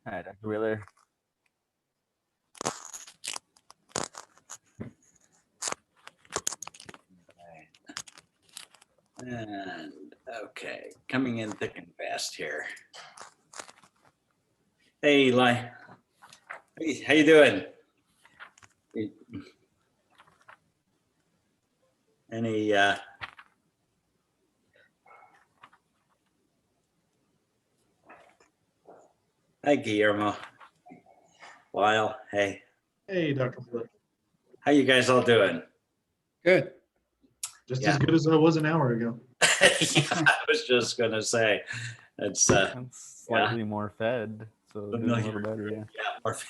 Hi, Dr. Wheeler. And okay, coming in thick and fast here. Hey, Eli. Hey, how you doing? Any Hi, Guillermo. Lyle, hey. Hey, Dr. Wheeler. How you guys all doing? Good. Just Yeah. as good as I was an hour ago. Yeah, I was just gonna say, it's I'm slightly more fed, so doing a little Familiar. better,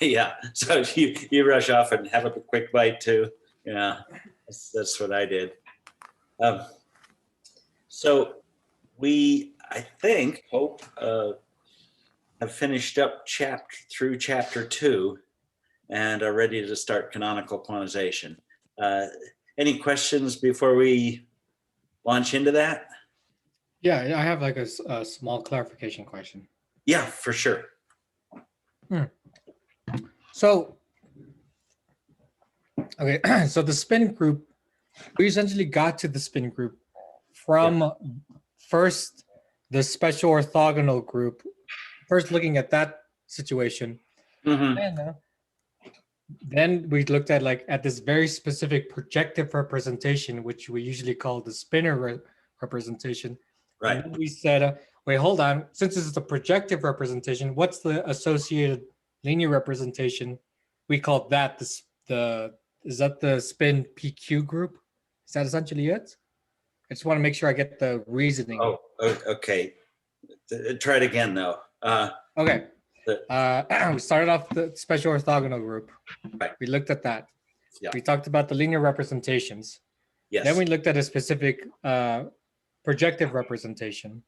yeah. yeah. So you rush off and have a quick bite too. Yeah, that's what I did. So we, I think, hope have finished up through chapter 2 and are ready to start canonical quantization. Any questions before we launch into that? Yeah, I have like a small clarification question. Yeah, for sure. So, okay, so the spin group, we essentially got to the spin group from first the special orthogonal group, first looking at that situation. Mhm. And then we looked at at this very specific projective representation, which we usually call the spinor representation. Right. And then we said, wait, hold on. Since this is a projective representation, what's the associated linear representation? We call that is that the spin PQ group? Is that essentially it? I just want to make sure I get the reasoning. Oh, okay. Try it again though. Okay. We started off the special orthogonal group. Right. We looked at that. Yeah. We talked about the linear representations. Yes. Then we looked at a specific projective representation.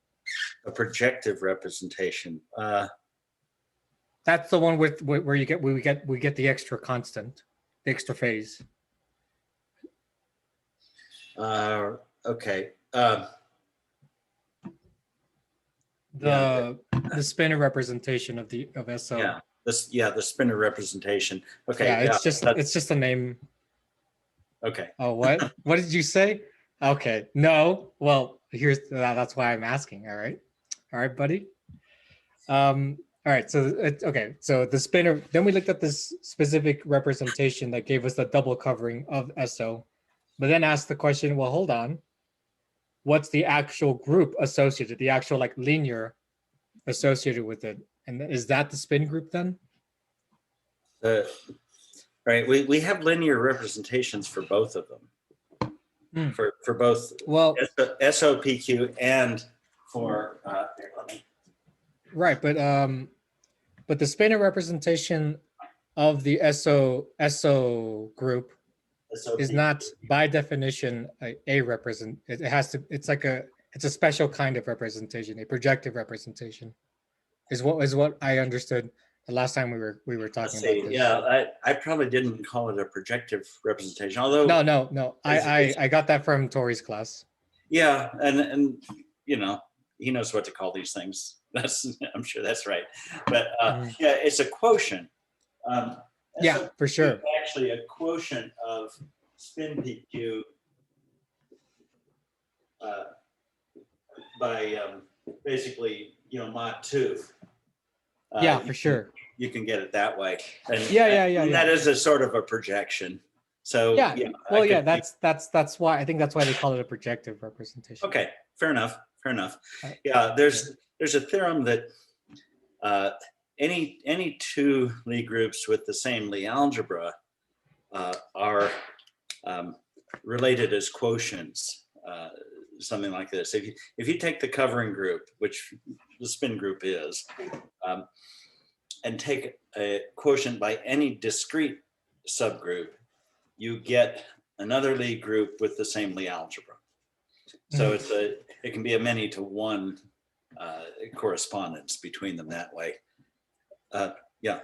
A projective representation. That's the one with where we get the extra constant, the extra phase. Okay. The spinor representation of SO. Yeah. The spinor representation. Okay. Yeah, it's just a name. Okay. Oh, what? What did you say? Okay. No. Well, that's why I'm asking. All right, buddy. All right. So okay. So the spinor. Then we looked at this specific representation that gave us the double covering of SO, but then asked the question. Well, hold on. What's the actual group associated? The actual linear associated with it, and is that the spin group then? Right. We have linear representations for both of them. For both SOPQ and for right, but the spinor representation of the SO group is not by definition a represent. It has to. It's a special kind of representation. A projective representation is what I understood the last time we were talking about this. Yeah, I probably didn't call it a projective representation, although no. I got that from Tori's class. Yeah, and he knows what to call these things. I'm sure that's right. But yeah, it's a quotient. Yeah, for sure. Actually, a quotient of spin PQ by basically mod 2. Yeah, for sure. You can get it that way. And, yeah. That is a sort of a projection. So yeah. Well, yeah, that's why I think that's why they call it a projective representation. Okay, fair enough. Yeah, there's a theorem that any two Lie groups with the same Lie algebra are related as quotients, something like this. If you take the covering group, which the spin group is, and take a quotient by any discrete subgroup, you get another Lie group with the same Lie algebra. So it can be a many to one correspondence between them that way. Yeah,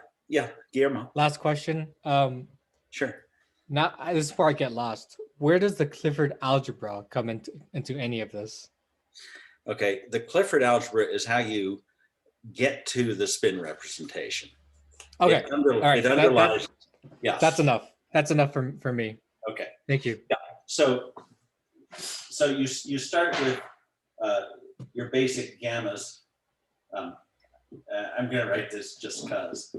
Guillermo. Last question. Sure. Now, this is where I get lost. Where does the Clifford algebra come into any of this? Okay, the Clifford algebra is how you get to the spin representation. Okay. It, All right. it underlies. Yeah. That's enough. That's enough for me. Okay. Thank you. So you start with your basic gammas. I'm going to write this just because.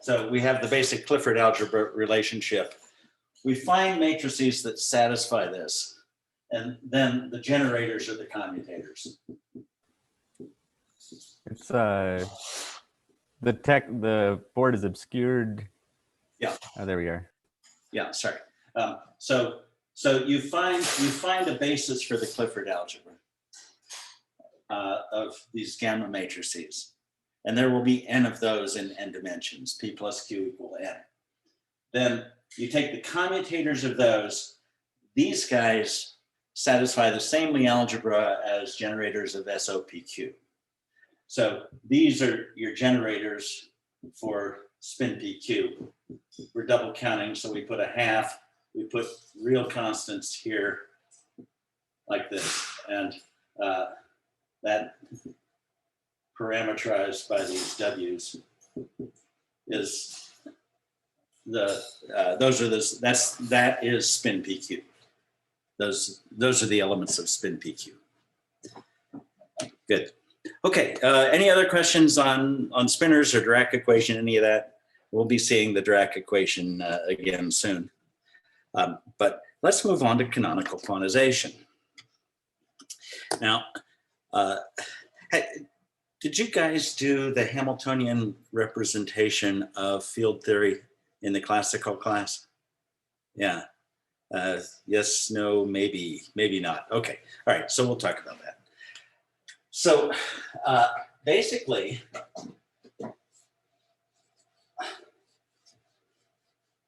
So we have the basic Clifford algebra relationship. We find matrices that satisfy this, and then the generators are the commutators. It's the board is obscured. Yeah. Oh, there we are. Yeah, sorry. So you find a basis for the Clifford algebra of these gamma matrices. And there will be n of those in n dimensions, p plus q equal n. Then you take the commutators of those. These guys satisfy the same Lie algebra as generators of SOPQ. So these are your generators for spin PQ. We're double counting, so we put a half. We put real constants here like this. And that parameterized by these W's is that is spin PQ. Those are the elements of spin PQ. Good. Okay. Any other questions on spinners or Dirac equation? Any of that? We'll be seeing the Dirac equation again soon. But let's move on to canonical quantization. Now, did you guys do the Hamiltonian representation of field theory in the classical class? Yeah. Yes, no, maybe, maybe not. Okay. All right. So we'll talk about that. So basically,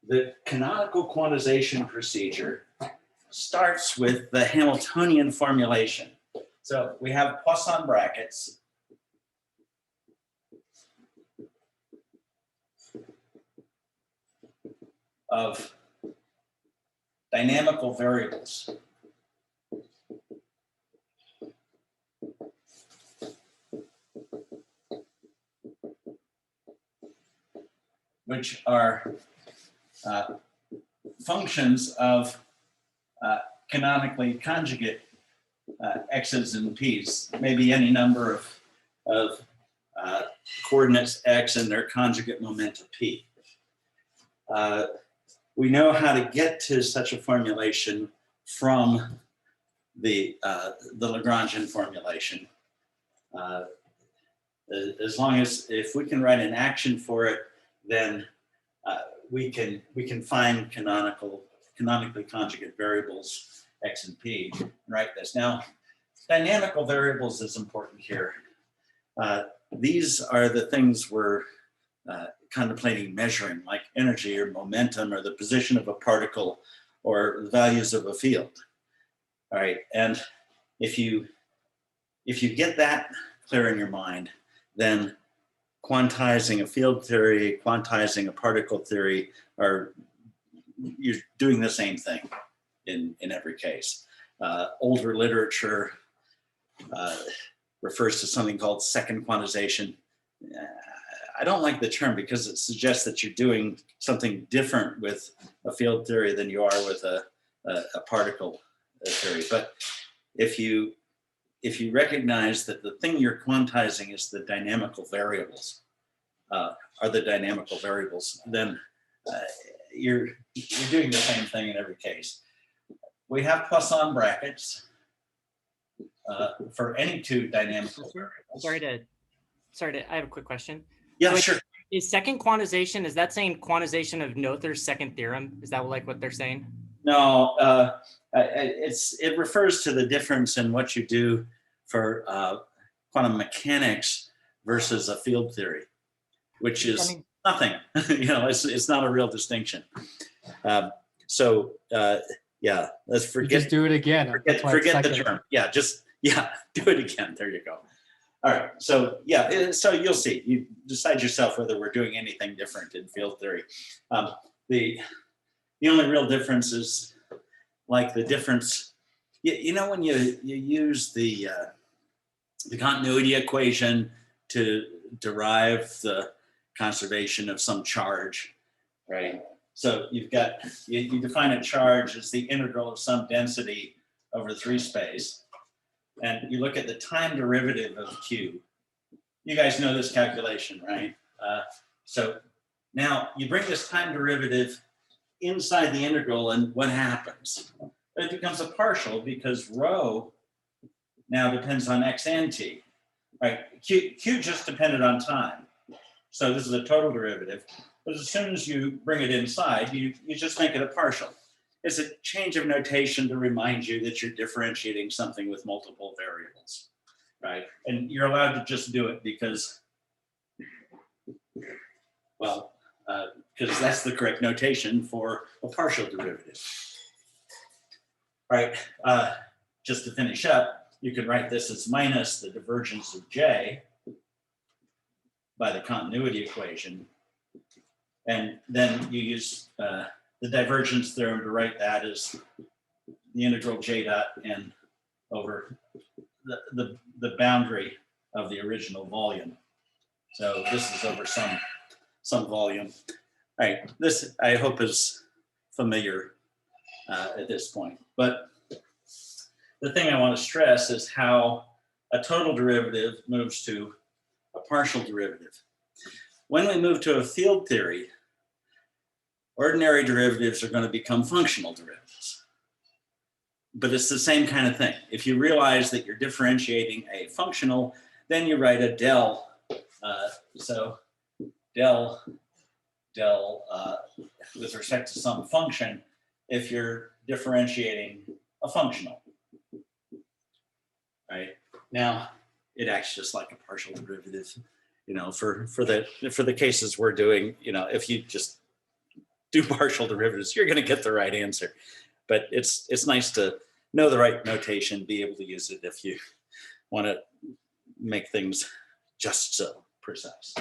the canonical quantization procedure starts with the Hamiltonian formulation. So we have Poisson brackets. Of dynamical variables. Which are functions of canonically conjugate x's and p's, maybe any number of coordinates x and their conjugate momenta p. We know how to get to such a formulation from the Lagrangian formulation. As long as if we can write an action for it, then we can find canonically conjugate variables x and p and write this. Now, dynamical variables is important here. These are the things we're contemplating measuring, like energy or momentum or the position of a particle or the values of a field. All right, and if you get that clear in your mind, then quantizing a field theory, quantizing a particle theory, you're doing the same thing in every case. Older literature refers to something called second quantization. I don't like the term because it suggests that you're doing something different with a field theory than you are with a particle theory. But if you recognize that the thing you're quantizing is the dynamical variables, are the dynamical variables, then you're doing the same thing in every case. We have Poisson brackets for any two dynamical variables. I have a quick question. Yeah, So sure. Is second quantization, is that saying quantization of Noether's second theorem? Is that like what they're saying? No, it refers to the difference in what you do for quantum mechanics versus a field theory, which is nothing. It's not a real distinction. Yeah, let's forget. Just do it again. Forget the term. Yeah, do it again. There you go. All right. So yeah, so you'll see. You decide yourself whether we're doing anything different in field theory. The only real difference is like the difference. When you use the continuity equation to derive the conservation of some charge, right? So you define a charge as the integral of some density over 3 space. And you look at the time derivative of Q. You guys know this calculation, right? So now you bring this time derivative inside the integral, and what happens? It becomes a partial because rho now depends on x and t, right? Q just depended on time. So this is a total derivative. But as soon as you bring it inside, you just make it a partial. It's a change of notation to remind you that you're differentiating something with multiple variables, right? And you're allowed to just do it because, well, because that's the correct notation for a partial derivative. All right, just to finish up, you can write this as minus the divergence of J by the continuity equation. And then you use the divergence theorem to write that as the integral J dot n over the boundary of the original volume. So this is over some volume. All right, this I hope is familiar at this point. But the thing I want to stress is how a total derivative moves to a partial derivative. When we move to a field theory, ordinary derivatives are going to become functional derivatives. But it's the same kind of thing. If you realize that you're differentiating a functional, then you write a del. So del with respect to some function if you're differentiating a functional. Right? Now, it acts just like a partial derivative. You know, for the cases we're doing, you know, if you just do partial derivatives, you're going to get the right answer. But it's nice to know the right notation, be able to use it if you want to make things just so precise.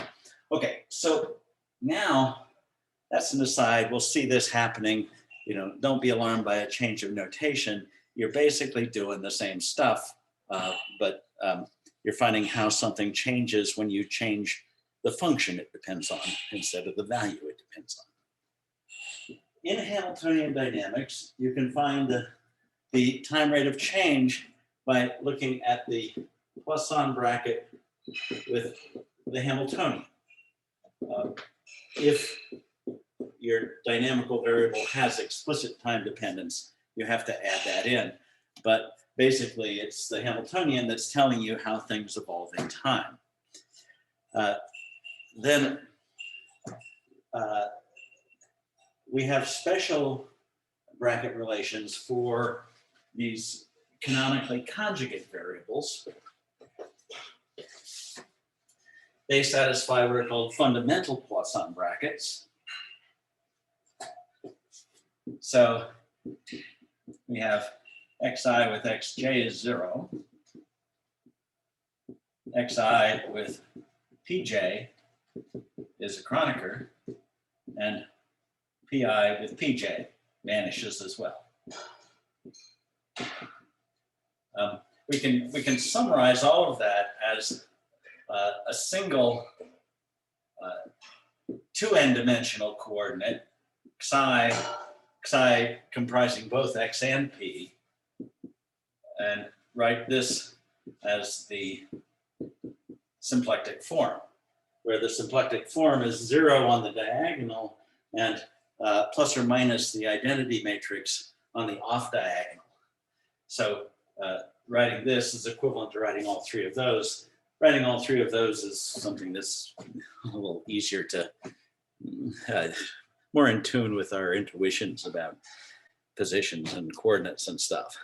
Okay, so now that's an aside. We'll see this happening. You know, don't be alarmed by a change of notation. You're basically doing the same stuff, but you're finding how something changes when you change the function it depends on instead of the value it depends on. In Hamiltonian dynamics, you can find the time rate of change by looking at the Poisson bracket with the Hamiltonian. If your dynamical variable has explicit time dependence, you have to add that in. But basically, it's the Hamiltonian that's telling you how things evolve in time. Then we have special bracket relations for these canonically conjugate variables. They satisfy what are called fundamental Poisson brackets. So we have xi with xj is 0, xi with pj is a Kronecker, and pi with pj vanishes as well. We can summarize all of that as a single 2n-dimensional coordinate, xi comprising both x and p, and write this as the symplectic form, where the symplectic form is 0 on the diagonal and plus or minus the identity matrix on the off diagonal. So writing this is equivalent to writing all three of those. Writing all three of those is something that's a little easier to, more in tune with our intuitions about positions and coordinates and stuff.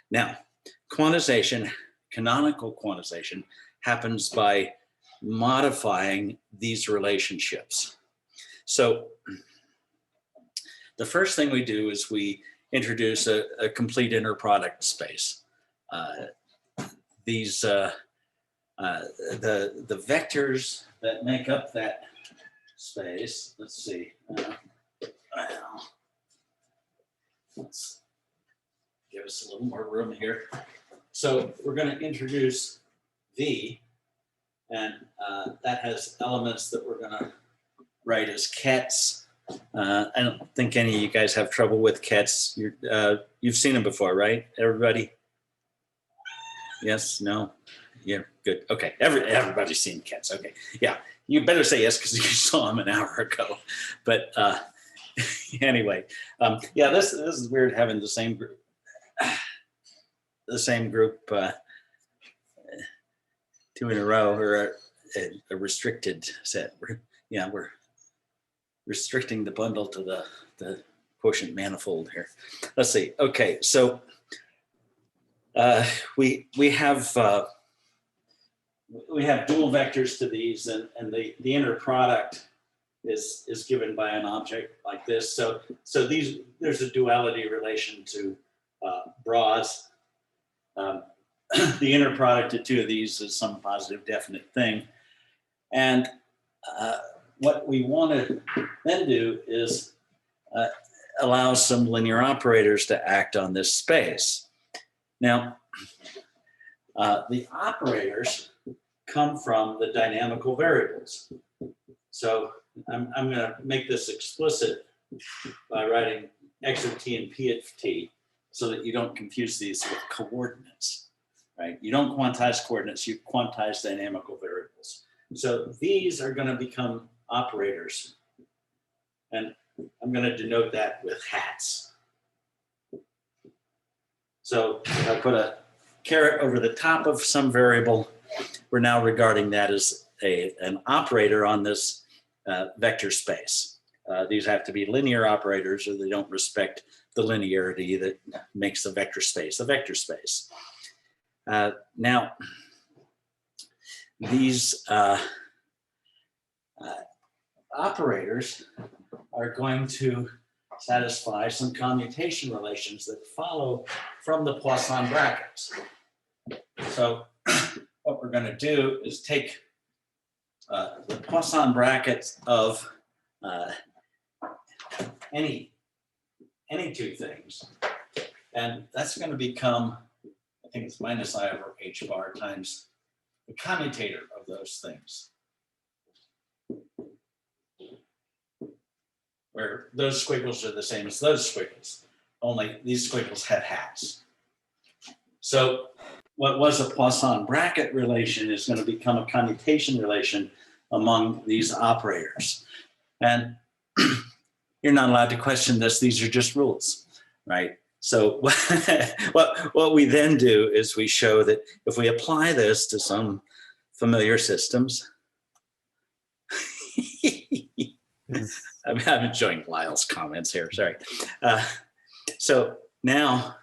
Now, quantization, canonical quantization, happens by modifying these relationships. So the first thing we do is we introduce a complete inner product space. The vectors that make up that space, let's see. Let's give us a little more room here. So we're going to introduce V and that has elements that we're going to write as kets. I don't think any of you guys have trouble with kets. You've seen them before, right? Everybody? Yes? No? Yeah, good. Okay, everybody's seen kets. Okay, yeah. You better say yes because you saw them an hour ago. But anyway, yeah, this is weird having the same group. Two in a row, or a restricted set. We're restricting the bundle to the quotient manifold here. Let's see. Okay, so we have dual vectors to these, and the inner product is given by an object like this. So there's a duality relation to bras. The inner product of two of these is some positive definite thing. And what we want to then do is allow some linear operators to act on this space. Now, the operators come from the dynamical variables. So I'm going to make this explicit by writing x of t and p of t so that you don't confuse these with coordinates, right? You don't quantize coordinates, you quantize dynamical variables. So these are going to become operators. And I'm going to denote that with hats. So if I put a caret over the top of some variable, we're now regarding that as an operator on this vector space. These have to be linear operators, or they don't respect the linearity that makes the vector space a vector space. Now, these operators are going to satisfy some commutation relations that follow from the Poisson brackets. So what we're going to do is take the Poisson brackets of any two things, and that's going to become, I think it's minus I over h bar times the commutator of those things, where those squiggles are the same as those squiggles, only these squiggles have hats. So what was a Poisson bracket relation is going to become a commutation relation among these operators. And you're not allowed to question this. These are just rules, right? So what we then do is we show that if we apply this to some familiar systems, I'm enjoying Lyle's comments here, sorry. So now,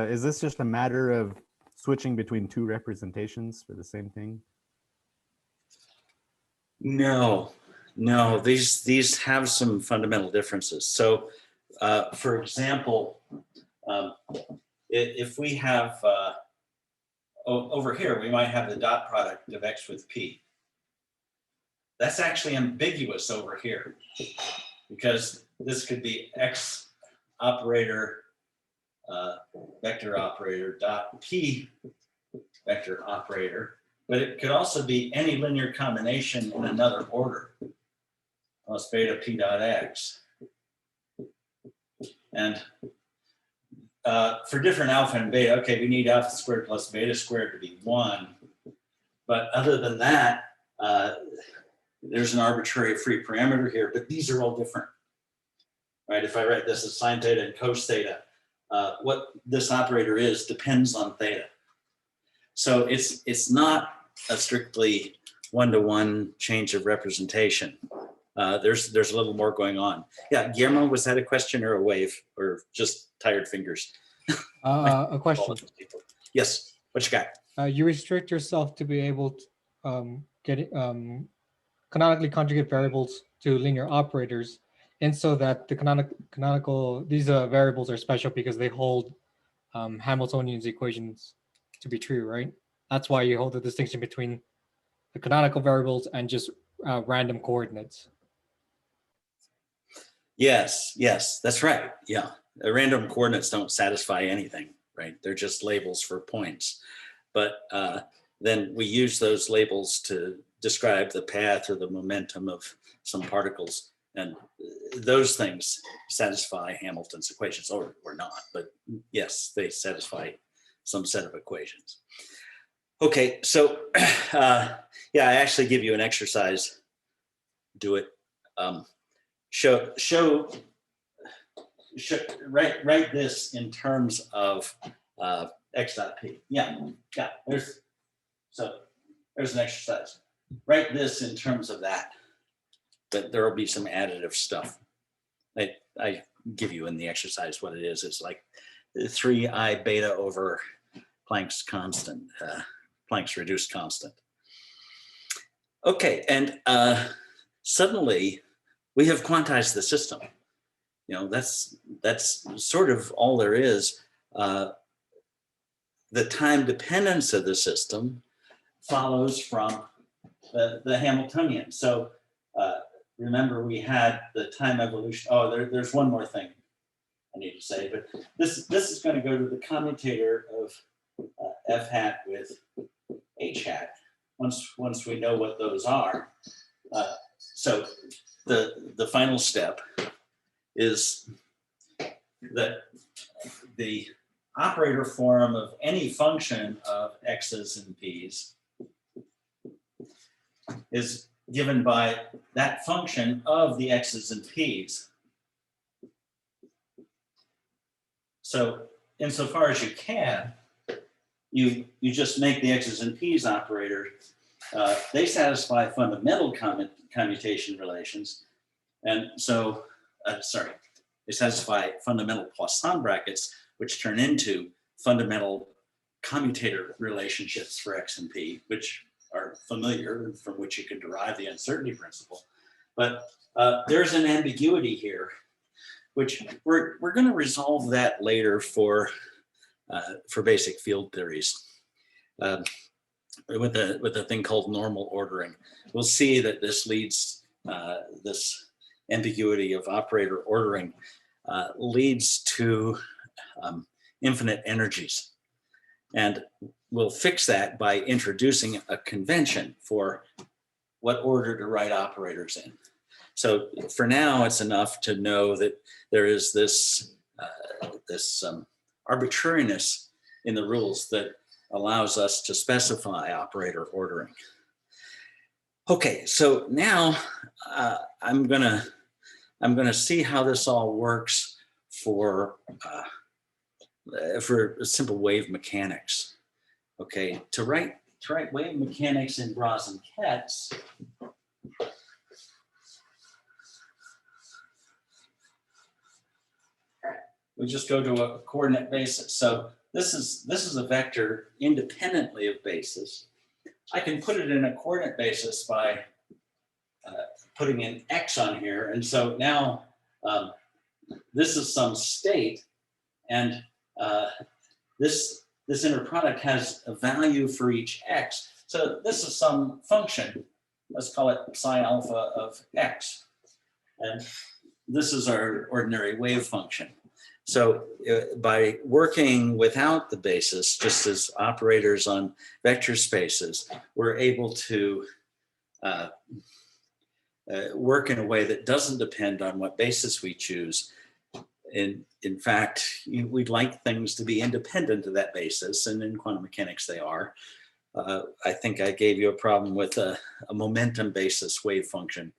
is this just a matter of switching between two representations for the same thing? No, these have some fundamental differences. So for example, if we have, over here, we might have the dot product of x with p. That's actually ambiguous over here, because this could be x operator, vector operator dot p vector operator, but it could also be any linear combination in another order, plus beta p dot x. And for different alpha and beta, okay, we need alpha squared plus beta squared to be 1. But other than that, there's an arbitrary free parameter here, but these are all different, right? If I write this as sine theta and cos theta, what this operator is depends on theta. So it's not a strictly one-to-one change of representation. There's a little more going on. Yeah, Guillermo, was that a question or a wave, or just tired fingers? A question. Yes, what you got? You restrict yourself to be able to get canonically conjugate variables to linear operators, and so that the canonical these variables are special because they hold Hamiltonian's equations to be true, right? That's why you hold the distinction between the canonical variables and just random coordinates. Yes, that's right. Yeah, the random coordinates don't satisfy anything, right? They're just labels for points. But then we use those labels to describe the path or the momentum of some particles. And those things satisfy Hamilton's equations, or not, but yes, they satisfy some set of equations. Okay, so yeah, I actually give you an exercise. Do it. Write this in terms of x dot p. Yeah. There's an exercise. Write this in terms of that, but there will be some additive stuff. I give you in the exercise what it is. It's like 3I beta over Planck's constant, Planck's reduced constant. Okay, and suddenly we have quantized the system. You know, that's sort of all there is. The time dependence of the system follows from the Hamiltonian. So remember, we had the time evolution. Oh, there's one more thing I need to say, but this is going to go to the commutator of f hat with h hat. Once we know what those are, so the final step is that the operator form of any function of x's and p's is given by that function of the x's and p's. So insofar as you can, you just make the x's and p's operator. They satisfy fundamental commutation relations. And so, they satisfy fundamental Poisson brackets, which turn into fundamental commutator relationships for x and p, which are familiar and from which you can derive the uncertainty principle. But there's an ambiguity here, which we're going to resolve that later for basic field theories. With a thing called normal ordering, we'll see that this leads, this ambiguity of operator ordering leads to infinite energies. And we'll fix that by introducing a convention for what order to write operators in. So for now, it's enough to know that there is this arbitrariness in the rules that allows us to specify operator ordering. Okay, so now I'm gonna see how this all works for simple wave mechanics. Okay, to write wave mechanics in Bras and Ketz, we just go to a coordinate basis. So this is a vector independently of basis. I can put it in a coordinate basis by putting an x on here. And so now this is some state, and this inner product has a value for each x. So this is some function. Let's call it psi alpha of x. And this is our ordinary wave function. So by working without the basis, just as operators on vector spaces, we're able to work in a way that doesn't depend on what basis we choose. In fact, we'd like things to be independent of that basis, and in quantum mechanics they are. I think I gave you a problem with a momentum basis wave function,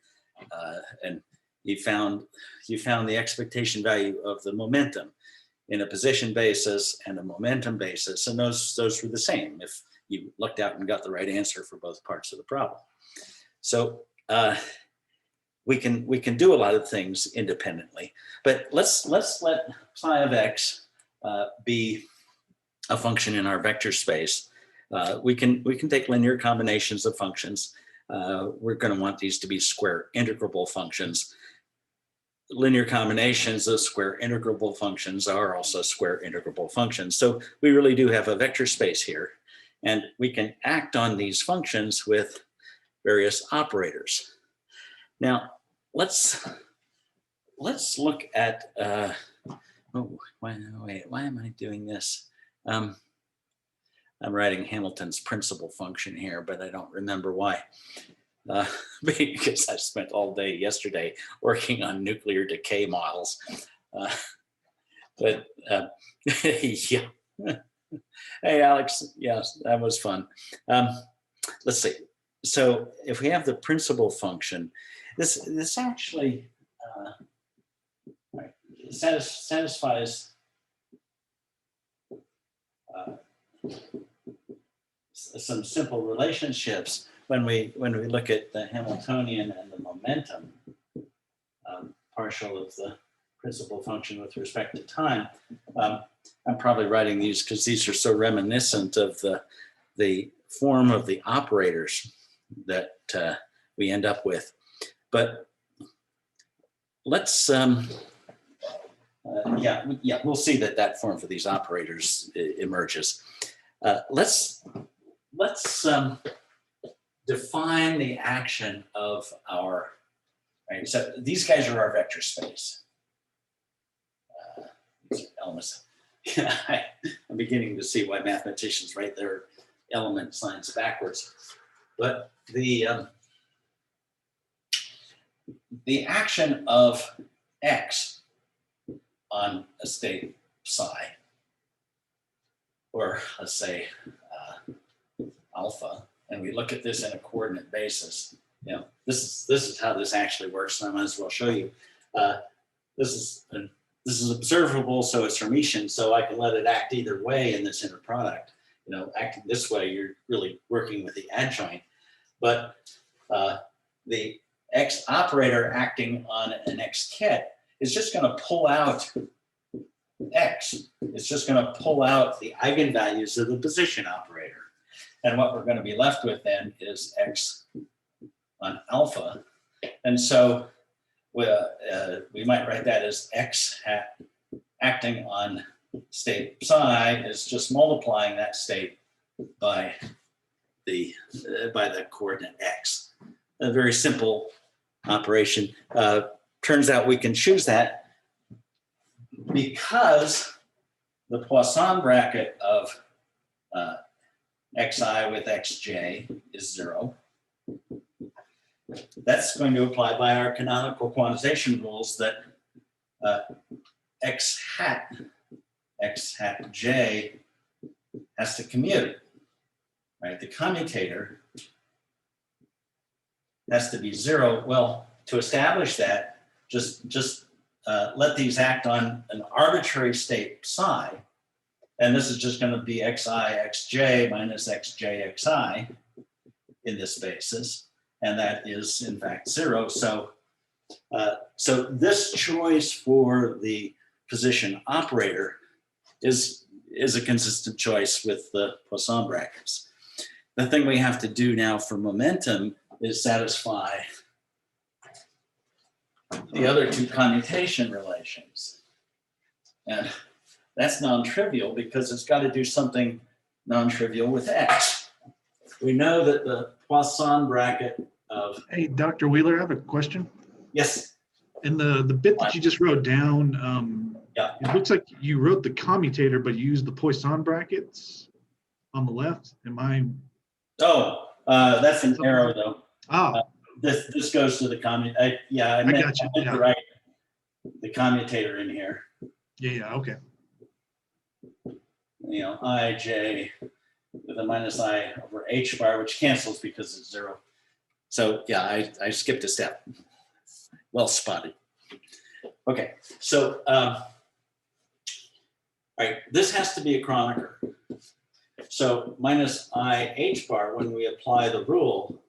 and you found the expectation value of the momentum in a position basis and a momentum basis, and those were the same if you looked out and got the right answer for both parts of the problem. So we can do a lot of things independently, but let's let psi of x be a function in our vector space. We can take linear combinations of functions. We're going to want these to be square integrable functions. Linear combinations of square integrable functions are also square integrable functions. So we really do have a vector space here, and we can act on these functions with various operators. Now, let's look at, oh, wait, why am I doing this? I'm writing Hamilton's principal function here, but I don't remember why. Because I spent all day yesterday working on nuclear decay models. Yeah. Hey, Alex. Yes, that was fun. Let's see. So if we have the principal function, this actually satisfies some simple relationships when we look at the Hamiltonian and the momentum partial of the principal function with respect to time. I'm probably writing these because these are so reminiscent of the form of the operators that we end up with. But let's, we'll see that form for these operators emerges. Let's define the action of our, right? So these guys are our vector space. These are elements. I'm beginning to see why mathematicians write their element signs backwards. But the action of X on a state psi, or let's say alpha, and we look at this in a coordinate basis. You know, this is how this actually works, and I might as well show you. This is observable, so it's Hermitian, so I can let it act either way in this inner product. You know, acting this way, you're really working with the adjoint. But the X operator acting on an X kit is just going to pull out X. It's just going to pull out the eigenvalues of the position operator. And what we're going to be left with then is X on alpha. And so we might write that as X hat acting on state psi is just multiplying that state by the coordinate X. A very simple operation. Turns out we can choose that because the Poisson bracket of xi with xj is 0. That's going to apply by our canonical quantization rules that x hat j has to commute, right? The commutator has to be 0. Well, to establish that, just let these act on an arbitrary state psi, and this is just going to be xi xj minus xj xi in this basis, and that is in fact 0. So this choice for the position operator is a consistent choice with the Poisson brackets. The thing we have to do now for momentum is satisfy the other two commutation relations. And that's non-trivial because it's got to do something non-trivial with X. We know that the Poisson bracket of... Hey, Dr. Wheeler, I have a question. Yes. In the bit that you just wrote down, yeah, it looks like you wrote the commutator, but you used the Poisson brackets on the left. Am I? Oh, that's an error though. Oh. This goes to the commutator. I meant to write the commutator in here. Yeah, okay. You know, ij with a minus I over h bar, which cancels because it's 0. So yeah, I skipped a step. Well spotted. Okay, so all right, this has to be a Kronecker. So minus I h bar, when we apply the rule,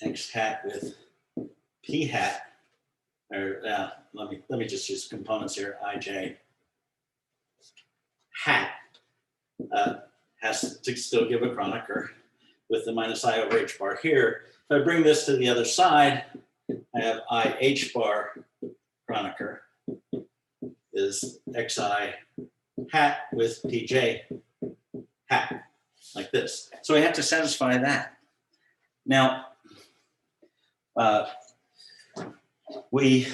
x hat with p hat, or let me just use components here. Ij hat has to still give a Kronecker with the minus I over h bar here. If I bring this to the other side, I have I h bar Kronecker is xi hat with pj hat, like this. So we have to satisfy that. Now, we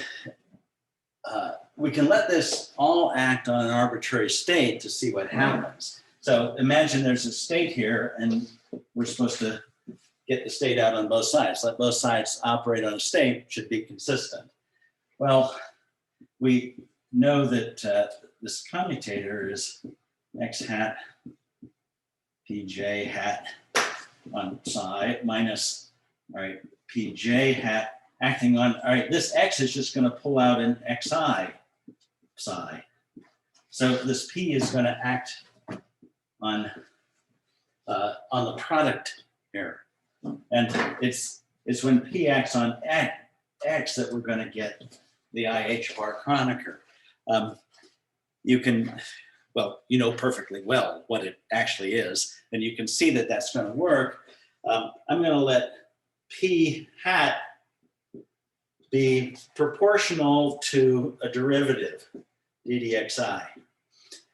can let this all act on an arbitrary state to see what happens. So imagine there's a state here, and we're supposed to get the state out on both sides. Let both sides operate on a state, should be consistent. Well, we know that this commutator is x hat pj hat on psi minus, all right, pj hat acting on, all right, this x is just going to pull out an xi psi. So this p is going to act on the product here. And it's when p acts on x that we're going to get the IH bar Kronecker. You can, well, you know perfectly well what it actually is, and you can see that that's going to work. I'm going to let p hat be proportional to a derivative, ddxi.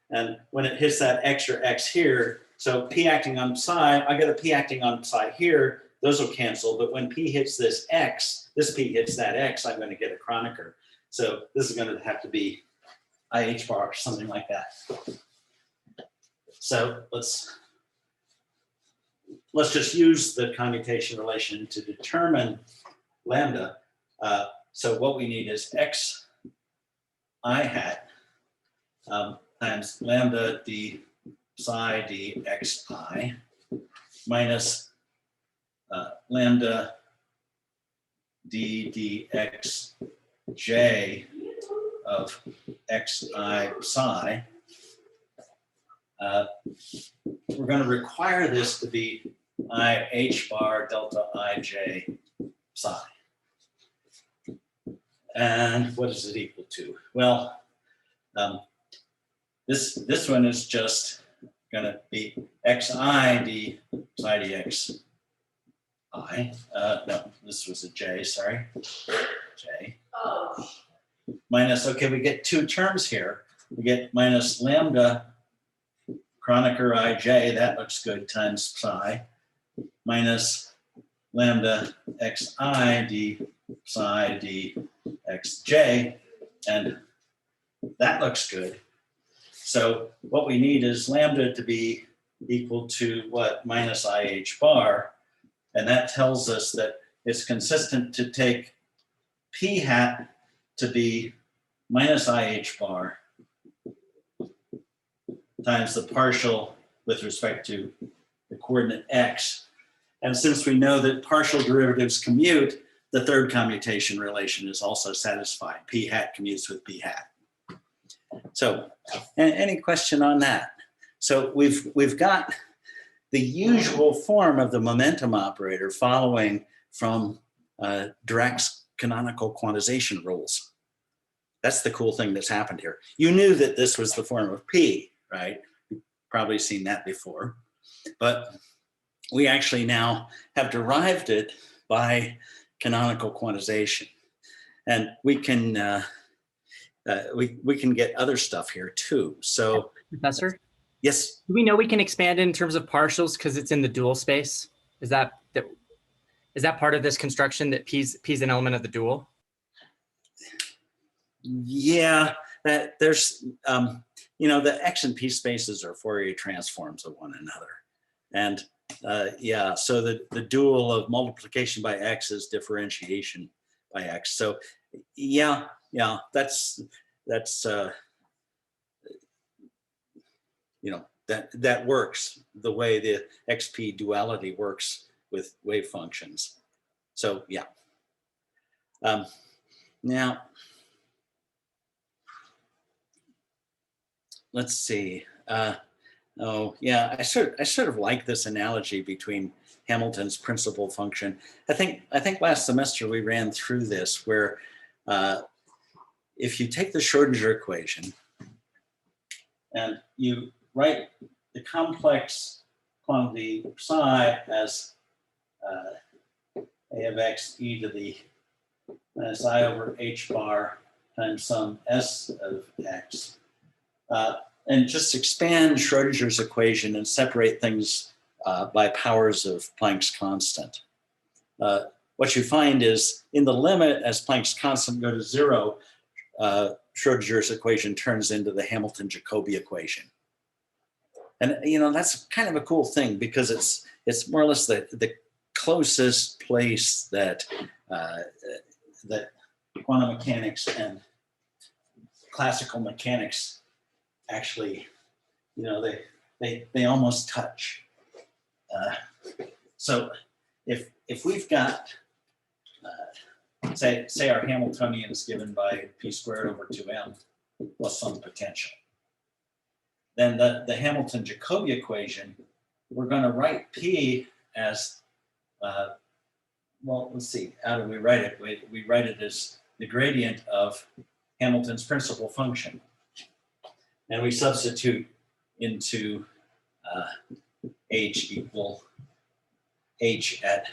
And when it hits that extra x here, so p acting on psi, I got a p acting on psi here, those will cancel, but when p hits this x, this p hits that x, I'm going to get a Kronecker. So this is going to have to be IH bar or something like that. So let's just use the commutation relation to determine lambda. So what we need is x I hat times lambda d psi d xi minus lambda d dxj of xi psi. We're going to require this to be IH bar delta ij psi. And what is it equal to? Well, this one is just going to be xi d psi dx I. No, this was a j, sorry. J. Oh. Minus, okay, we get two terms here. We get minus lambda Kronecker ij, that looks good, times psi, minus lambda xi d psi d xj, and that looks good. So what we need is lambda to be equal to what? Minus IH bar. And that tells us that it's consistent to take p hat to be minus IH bar times the partial with respect to the coordinate x. And since we know that partial derivatives commute, the third commutation relation is also satisfied. P hat commutes with p hat. So any question on that? So we've got the usual form of the momentum operator following from Dirac's canonical quantization rules. That's the cool thing that's happened here. You knew that this was the form of P, right? You've probably seen that before. But we actually now have derived it by canonical quantization. And we can get other stuff here too. So, Professor, yes. do we know we can expand in terms of partials because it's in the dual space? Is that part of this construction that P's an element of the dual? Yeah, that there's the X and P spaces are Fourier transforms of one another, and yeah, so the dual of multiplication by X is differentiation by X. So yeah, that's that works the way the XP duality works with wave functions. So yeah. Now, let's see. Oh yeah, I sort of like this analogy between Hamilton's principal function. I think last semester we ran through this where if you take the Schrodinger equation and you write the complex quantity psi as a of x e to the minus I over h bar times some s of x, and just expand Schrodinger's equation and separate things by powers of Planck's constant. What you find is in the limit as Planck's constant go to 0, Schrodinger's equation turns into the Hamilton-Jacobi equation. And that's kind of a cool thing because it's more or less the closest place that that quantum mechanics and classical mechanics actually, they almost touch. So if we've got say our Hamiltonian is given by p squared over 2m plus some potential, then the Hamilton-Jacobi equation, we're going to write p as, well, let's see, how do we write it? We write it as the gradient of Hamilton's principal function. And we substitute into h equal h at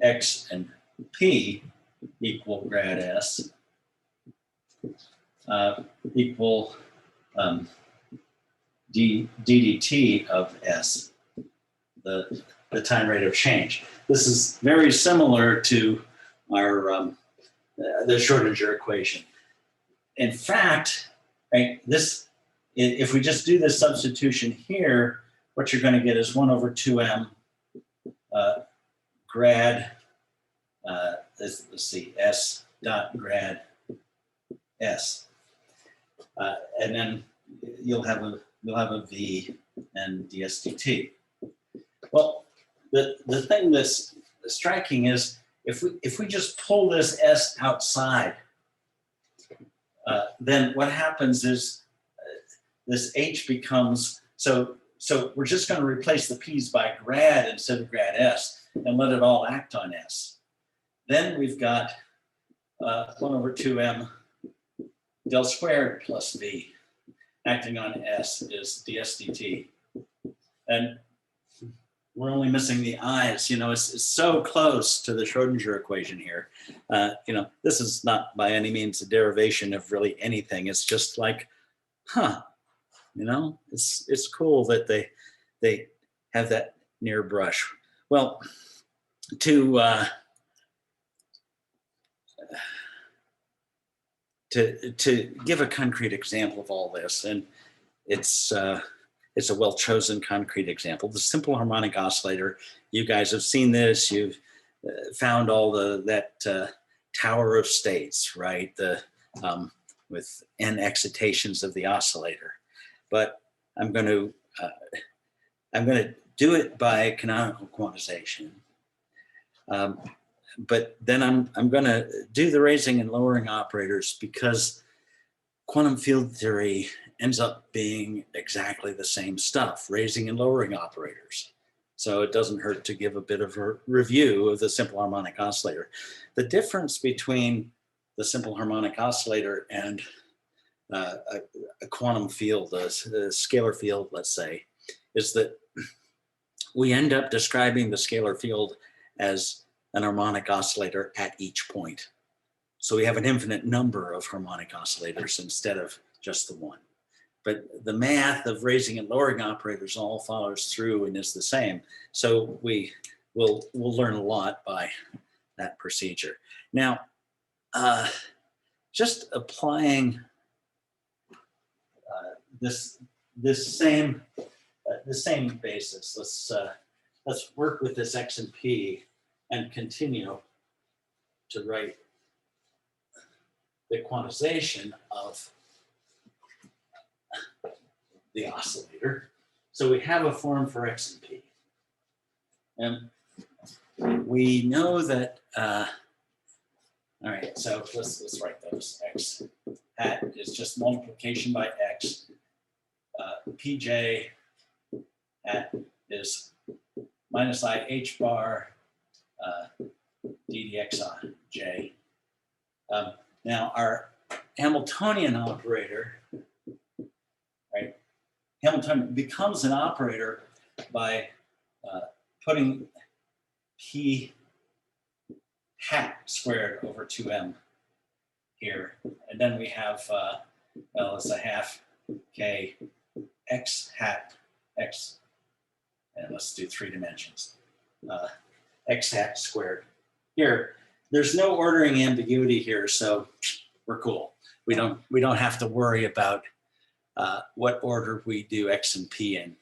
x and p equal grad s equal ddt of s, the time rate of change. This is very similar to our the Schrodinger equation. In fact, right, if we just do this substitution here, what you're going to get is 1 over 2m grad, let's see, s dot grad s, and then you'll have a v and ds dt. Well, the thing that's striking is if we just pull this s outside, then what happens is this h becomes, so we're just going to replace the p's by grad instead of grad s and let it all act on s. Then we've got 1 over 2m del squared plus v acting on s is ds dt. And we're only missing the i's. It's so close to the Schrodinger equation here. This is not by any means a derivation of really anything. It's just like, it's cool that they have that near brush. Well, to give a concrete example of all this, and it's a well-chosen concrete example, the simple harmonic oscillator. You guys have seen this. You've found all that tower of states, right? With n excitations of the oscillator. But I'm going to do it by canonical quantization. But then I'm going to do the raising and lowering operators because quantum field theory ends up being exactly the same stuff, raising and lowering operators. So it doesn't hurt to give a bit of a review of the simple harmonic oscillator. The difference between the simple harmonic oscillator and a quantum field, a scalar field, let's say, is that we end up describing the scalar field as an harmonic oscillator at each point. So we have an infinite number of harmonic oscillators instead of just the one. But the math of raising and lowering operators all follows through and is the same. So we'll learn a lot by that procedure. Now, just applying this same basis. Let's work with this x and p and continue to write the quantization of the oscillator. So we have a form for x and p. And we know that, all right, so let's write those. X hat is just multiplication by x. Pj hat is minus I h bar ddx on j. Now our Hamiltonian operator, right? Hamiltonian becomes an operator by putting p hat squared over 2m here. And then we have, well, it's a half k x hat x, and let's do 3 dimensions, x hat squared. Here, there's no ordering ambiguity here, so we're cool. We don't have to worry about what order we do x and p in.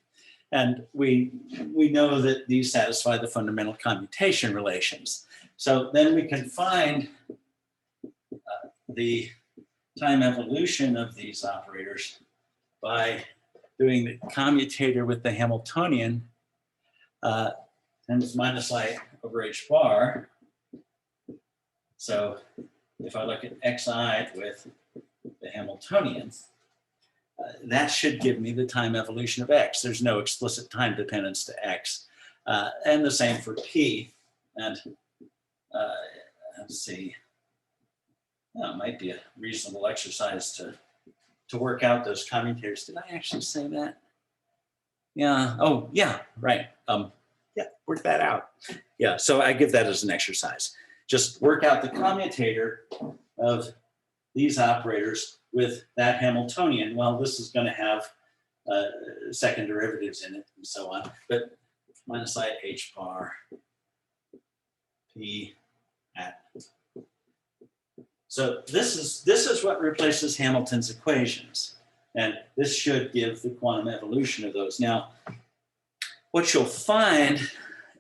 And we know that these satisfy the fundamental commutation relations. So then we can find the time evolution of these operators by doing the commutator with the Hamiltonian times minus I over h bar. So if I look at xi with the Hamiltonian, that should give me the time evolution of x. There's no explicit time dependence to x. And the same for p. And let's see, it might be a reasonable exercise to work out those commutators. Did I actually say that? Yeah, oh yeah, right. Yeah, work that out. Yeah, so I give that as an exercise. Just work out the commutator of these operators with that Hamiltonian. Well, this is going to have second derivatives in it and so on, but minus I h bar p at. So this is what replaces Hamilton's equations, and this should give the quantum evolution of those. Now, what you'll find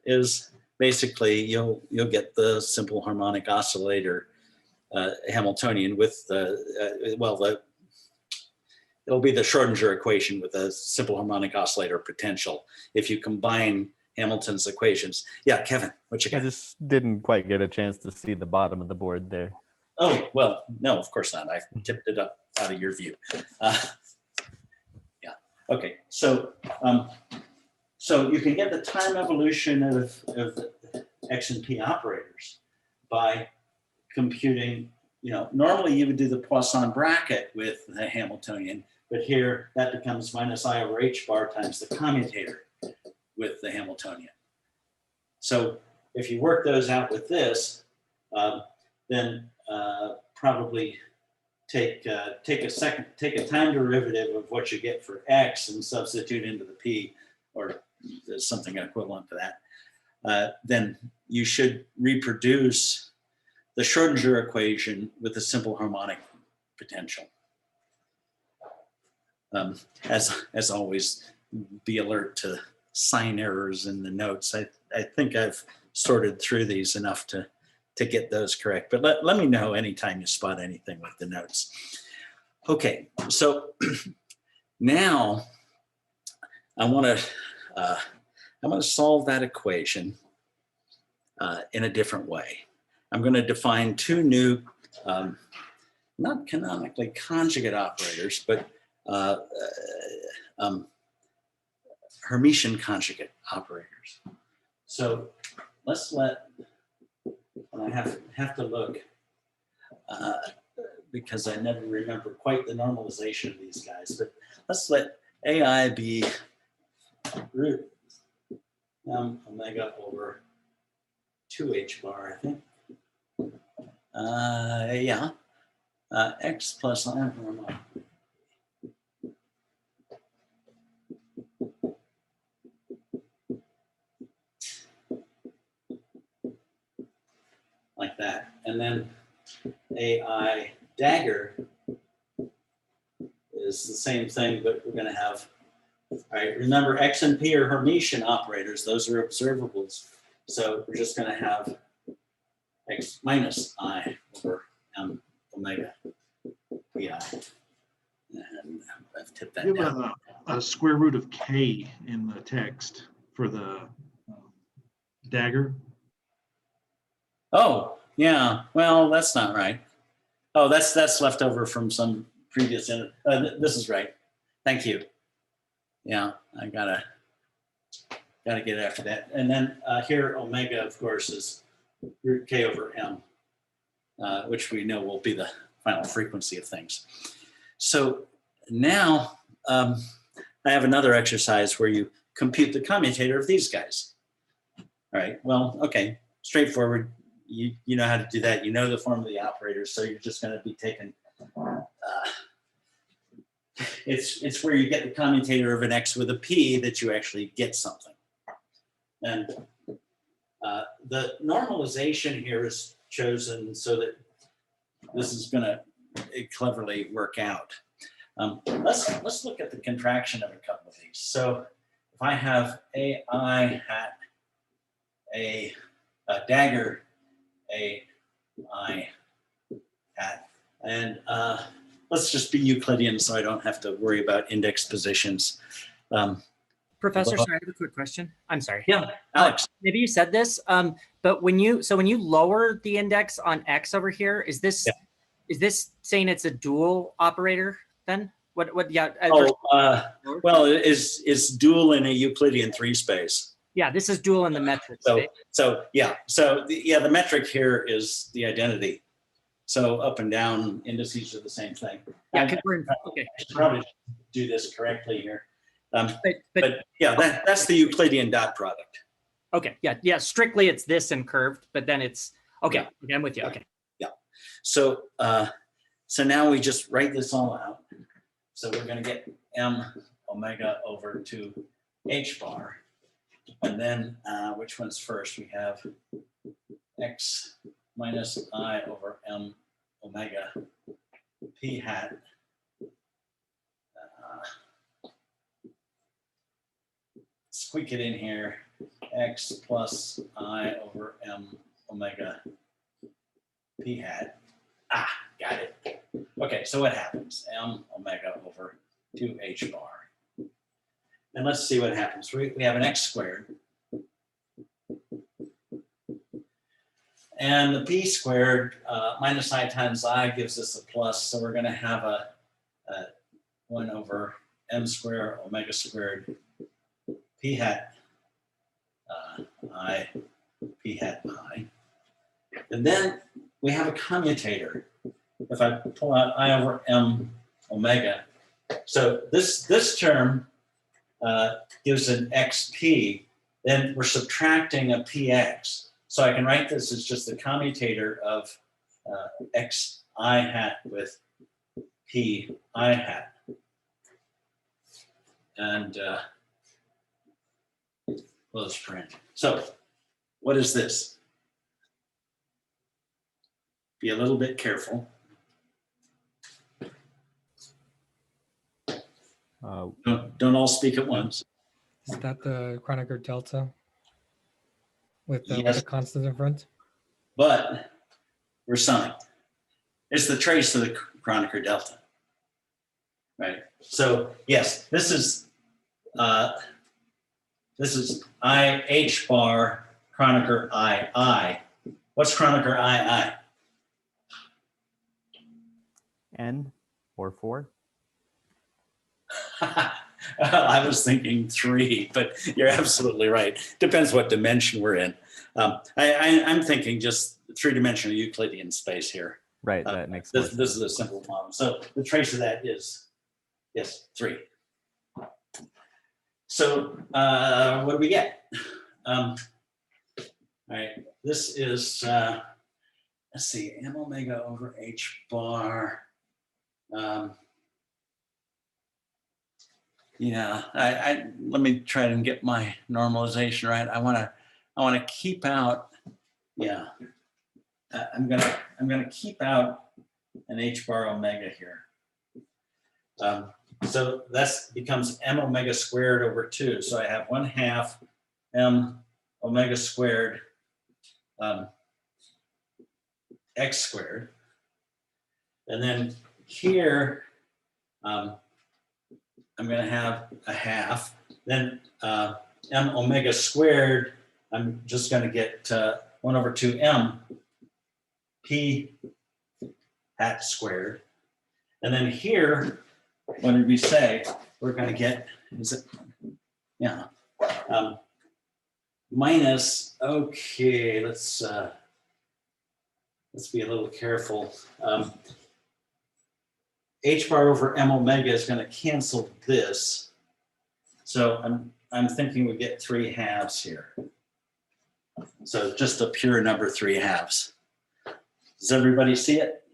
is basically you'll get the simple harmonic oscillator Hamiltonian with it'll be the Schrodinger equation with a simple harmonic oscillator potential if you combine Hamilton's equations. Yeah, Kevin, what you I got? just didn't quite get a chance to see the bottom of the board there. Oh, well, no, of course not. I tipped it up out of your view. Yeah, okay. So so you can get the time evolution of x and p operators by computing, normally you would do the Poisson bracket with the Hamiltonian, but here that becomes minus I over h bar times the commutator with the Hamiltonian. So if you work those out with this, then probably take a time derivative of what you get for x and substitute into the p, or something equivalent to that. Then you should reproduce the Schrodinger equation with a simple harmonic potential. As always, be alert to sign errors in the notes. I think I've sorted through these enough to get those correct, but let me know anytime you spot anything with the notes. Okay, so now I want to solve that equation in a different way. I'm going to define two new, not canonically conjugate operators, but Hermitian conjugate operators. So let's I have to look because I never remember quite the normalization of these guys, but let's let AI be root omega over 2h bar, I think. Yeah, x plus I over like that. And then AI dagger is the same thing, but we're going to have, all right, remember x and p are Hermitian operators. Those are observables. So we're just going to have x minus I over m omega pi. And I've tipped that You down. have a square root of k in the text for the dagger. Oh, yeah. Well, that's not right. Oh, that's left over from some previous. This is right. Thank you. Yeah, I gotta get after that. And then here, omega, of course, is root k over m, which we know will be the final frequency of things. So now I have another exercise where you compute the commutator of these guys. All right. Well, okay, straightforward. You know how to do that. You know the form of the operators, so you're just going to be taking. It's where you get the commutator of an x with a p that you actually get something. And the normalization here is chosen so that this is going to cleverly work out. Let's look at the contraction of a couple of these. So if I have AI hat, a dagger, a I hat, and let's just be Euclidean so I don't have to worry about index positions. Professor, Well- sorry, I have a quick question. I'm sorry. Yeah, Alex. Maybe you said this, but when you lower the index on X over here, is this saying it's a dual operator then? What? Yeah. Well, it's dual in a Euclidean 3 space. Yeah, this is dual in the metric space. So the metric here is the identity. So up and down indices are the same thing. Yeah, I okay. should probably do this correctly here. But yeah, that's the Euclidean dot product. okay, yeah. Strictly, it's this and curved, but then it's okay. Yeah. Okay, I'm with you. Okay. Yeah. So now we just write this all out. So we're going to get m omega over 2 h bar, and then which one's first? We have x minus I over m omega p hat. Squeak it in here, x plus I over m omega p hat. Got it. Okay, so what happens? M omega over 2h bar. And let's see what happens. We have an x squared. And the p squared minus I times I gives us a plus. So we're going to have a 1 over m squared omega squared p hat I p hat I. And then we have a commutator. If I pull out I over m omega, so this term gives an xp, then we're subtracting a px. So I can write this as just the commutator of x I hat with p I hat. And close print. So what is this? Be a little bit careful. Don't all speak at once. Is that the Kronecker delta with Yes. the constant in front? But we're summing. It's the trace of the Kronecker delta, right? So yes, this is I H bar Kronecker I. What's Kronecker I? N or 4? I was thinking 3, but you're absolutely right. Depends what dimension we're in. I'm thinking just 3-dimensional Euclidean space here. Right, that makes more This sense. is a simple model. So the trace of that is, yes, 3. So what do we get? All right, this is, let's see, m omega over h bar. Yeah, let me try and get my normalization right. I want to keep out. Yeah, I'm gonna keep out an h bar omega here. So that becomes m omega squared over 2. So I have 1/2 m omega squared x squared, and then here. I'm going to have a half. Then m omega squared, I'm just going to get 1 over 2m p hat squared. And then here, what did we say? We're going to get, is it, yeah, minus, okay, let's be a little careful. H bar over m omega is going to cancel this. So I'm thinking we get 3/2 here. So just a pure number 3/2. Does everybody see it?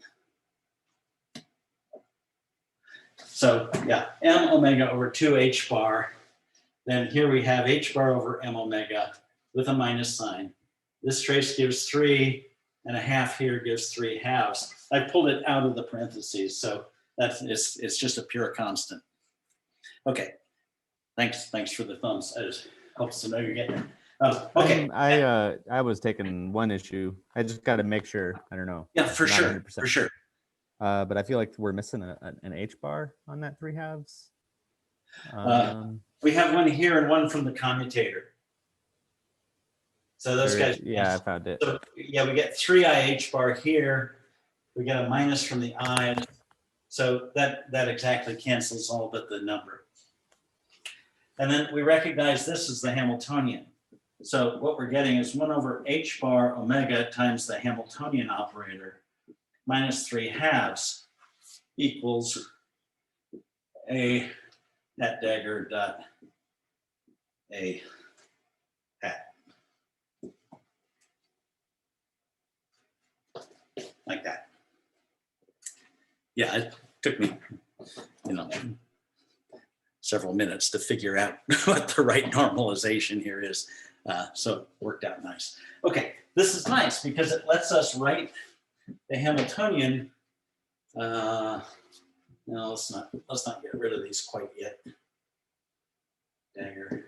So yeah, m omega over 2h bar. Then here we have h bar over m omega with a minus sign. This trace gives 3.5 here gives 3/2. I pulled it out of the parentheses, so it's just a pure constant. Okay. Thanks for the thumbs. It just helps to know you're getting it. Okay. I was taking one issue. I just got to make sure. I don't know. Yeah, for Not sure. 100%. For sure. But I feel like we're missing an H bar on that 3/2. We have one here and one from the commutator. So those guys. Yeah, I found it. So yeah, we get 3i H bar here. We get a minus from the I. So that exactly cancels all but the number. And then we recognize this is the Hamiltonian. So what we're getting is 1 over H bar omega times the Hamiltonian operator minus 3/2 equals a hat dagger dot a hat. Like that. Yeah, it took me, several minutes to figure out what the right normalization here is. So it worked out nice. Okay, this is nice because it lets us write the Hamiltonian. No, let's not get rid of these quite yet. Dagger.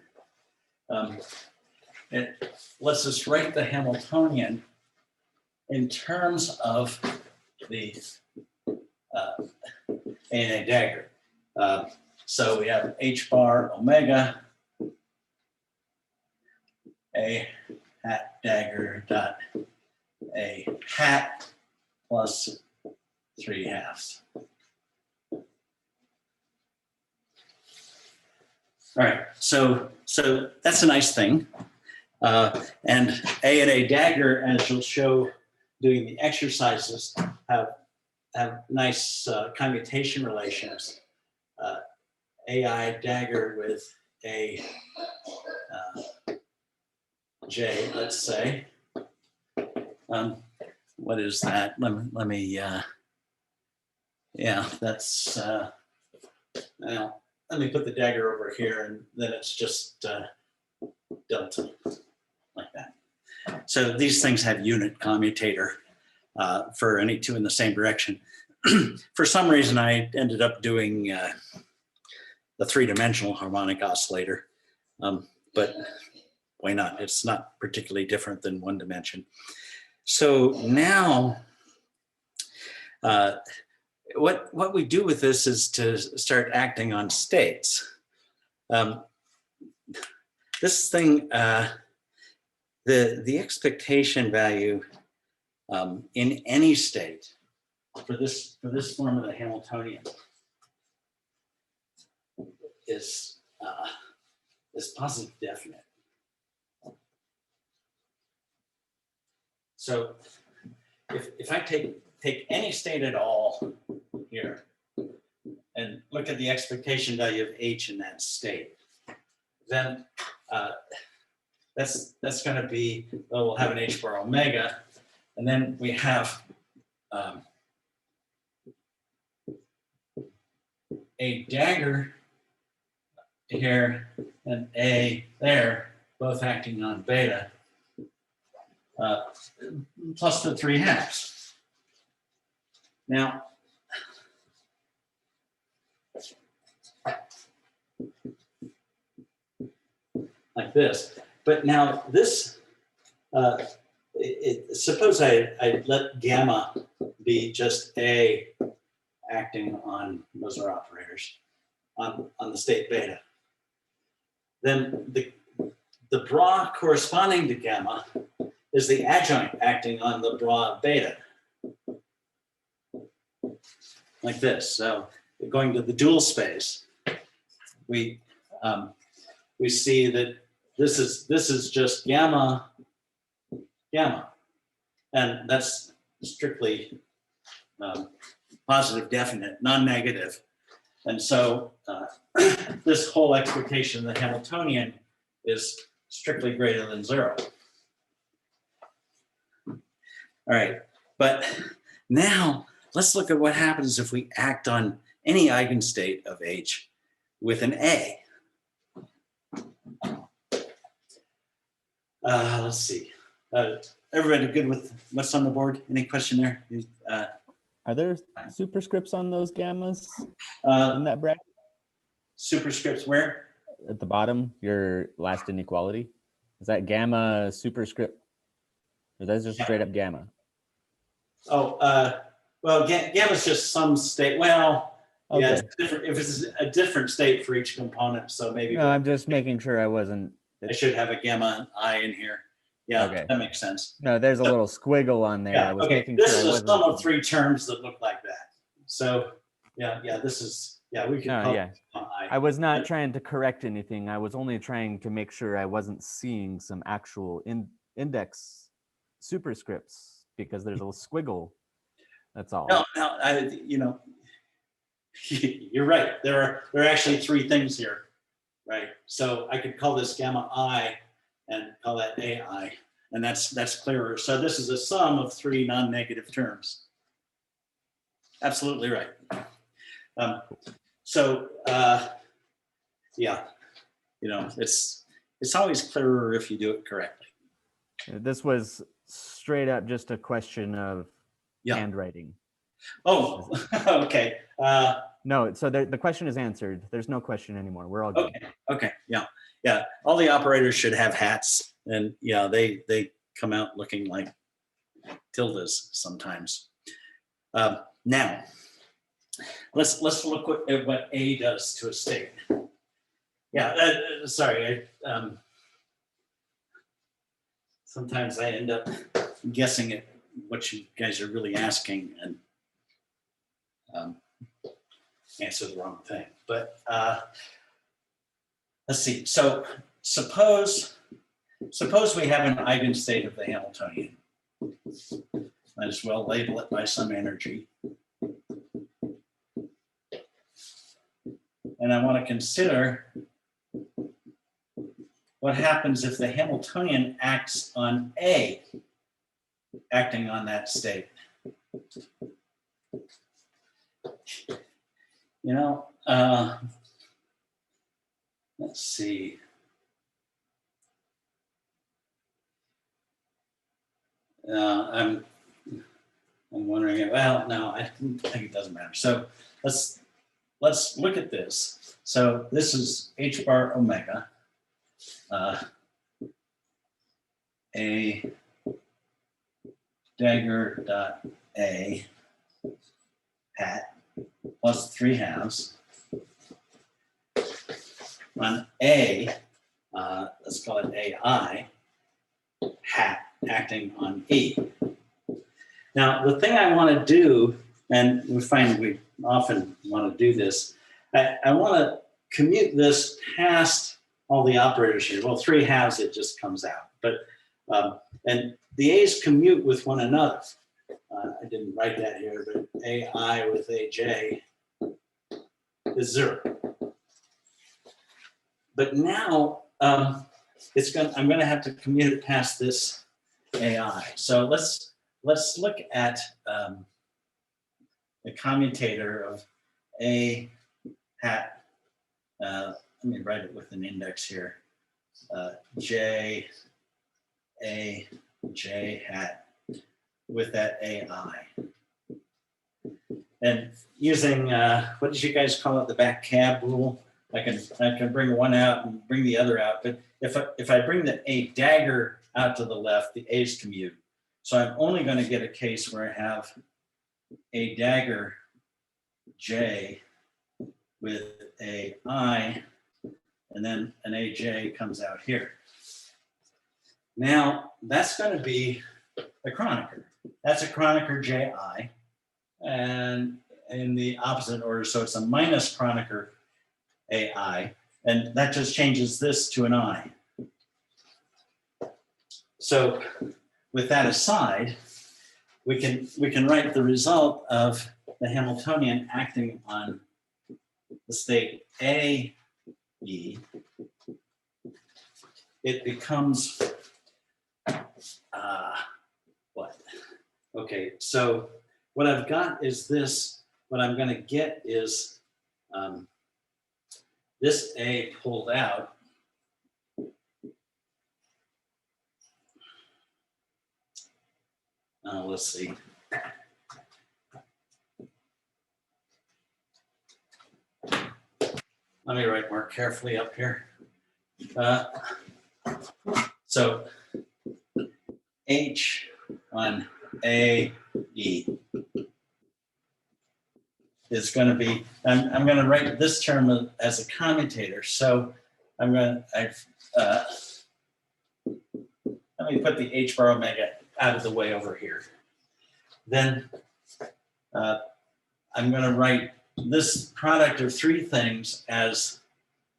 It lets us write the Hamiltonian in terms of the A and A dagger. So we have H bar omega A hat dagger dot A hat plus 3/2. All right, so that's a nice thing. And A dagger, as you'll show doing the exercises, have nice commutation relations. AI dagger with a J, let's say. What is that? Let me yeah, that's, well, let me put the dagger over here and then it's just delta, like that. So these things have unit commutator for any two in the same direction. For some reason, I ended up doing the 3-dimensional harmonic oscillator, but why not? It's not particularly different than 1 dimension. So now, what we do with this is to start acting on states. This thing, the expectation value in any state for this form of the Hamiltonian is positive definite. So if I take any state at all here and look at the expectation value of H in that state, then that's going to be, well, we'll have an H bar omega, and then we have a dagger here and A there, both acting on beta, plus the 3/2. Now, like this. But now this, suppose I let gamma be just A acting on, those are operators, on the state beta. Then the bra corresponding to gamma is the adjoint acting on the bra beta. Like this. So going to the dual space, we see that this is just gamma, and that's strictly positive definite, non-negative. And so this whole expectation of the Hamiltonian is strictly greater than 0. All right, but now let's look at what happens if we act on any eigenstate of H with an A. Let's see. Everybody good with what's on the board? Any question there? Are there superscripts on those gammas in that bracket? Superscripts where? at the bottom, your last inequality? Is that gamma superscript? Or that's just straight up gamma? Oh, well, gamma is just some state. Well, yeah, Okay. it's different, if it's a different state for each component, so maybe No, I'm just making sure I wasn't. I should have a gamma I in here. Yeah, Okay. that makes sense. No, there's a little squiggle on there. Yeah, I was okay. making This sure I is a wasn't. sum of three terms that look like that. So, yeah, this is, we could No, call yeah. it I. I was not trying to correct anything. I was only trying to make sure I wasn't seeing some actual index superscripts because there's a little squiggle. That's all. No, you're right. There are actually three things here, right? So I could call this gamma I and call that AI, and that's clearer. So this is a sum of three non-negative terms. Absolutely right. Yeah, it's always clearer if you do it correctly. This was straight up just a question of handwriting. Oh, okay. No, so the question is answered. There's no question anymore. We're all good. Okay. Yeah. All the operators should have hats, and they come out looking like tildes sometimes. Now, let's look at what A does to a state. Yeah. Sorry. Sometimes I end up guessing at what you guys are really asking and answer the wrong thing. But let's see. So suppose we have an eigenstate of the Hamiltonian. Might as well label it by some energy. And I want to consider what happens if the Hamiltonian acts on A, acting on that state. Let's see. I'm wondering. Well, no, I think it doesn't matter. So let's look at this. So this is h bar omega. A dagger dot A hat plus 3/2 on A, let's call it AI hat acting on E. Now, the thing I want to do, and we find we often want to do this, I want to commute this past all the operators here. Well, 3/2 it just comes out, but and the A's commute with one another. I didn't write that here, but AI with AJ is 0. But now I'm going to have to commute it past this AI. So let's look at the commutator of A hat. Let me write it with an index here. J A J hat with that AI. And using what did you guys call it, the back cab rule? I can bring one out and bring the other out. But if I bring the A dagger out to the left, the A's commute. So I'm only going to get a case where I have A dagger J with a I, and then an AJ comes out here. Now that's going to be a Kronecker. That's a Kronecker JI, and in the opposite order, so it's a minus Kronecker AI, and that just changes this to an I. So with that aside, we can write the result of the Hamiltonian acting on the state A, E. It becomes what? Okay, so what I've got is this. What I'm going to get is this A pulled out. Let's see. Let me write more carefully up here. So H on A, E is going to be, I'm going to write this term as a commutator. So I'm going to, let me put the H bar omega out of the way over here. Then I'm going to write this product of three things as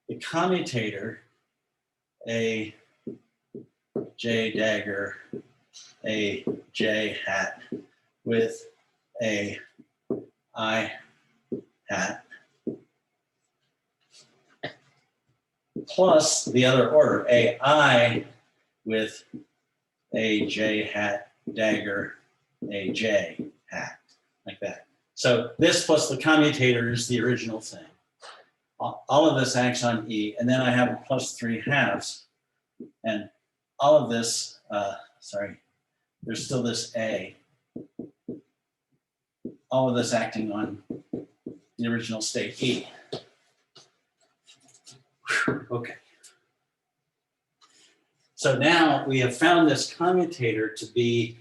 the commutator, a J dagger, a J hat with a I hat, plus the other order, a I with a J hat dagger, a J hat, like that. So this plus the commutator is the original thing. All of this acts on E, and then I have a plus 3/2, and all of this, sorry, there's still this A. All of this acting on the original state E. Okay. So now we have found this commutator to be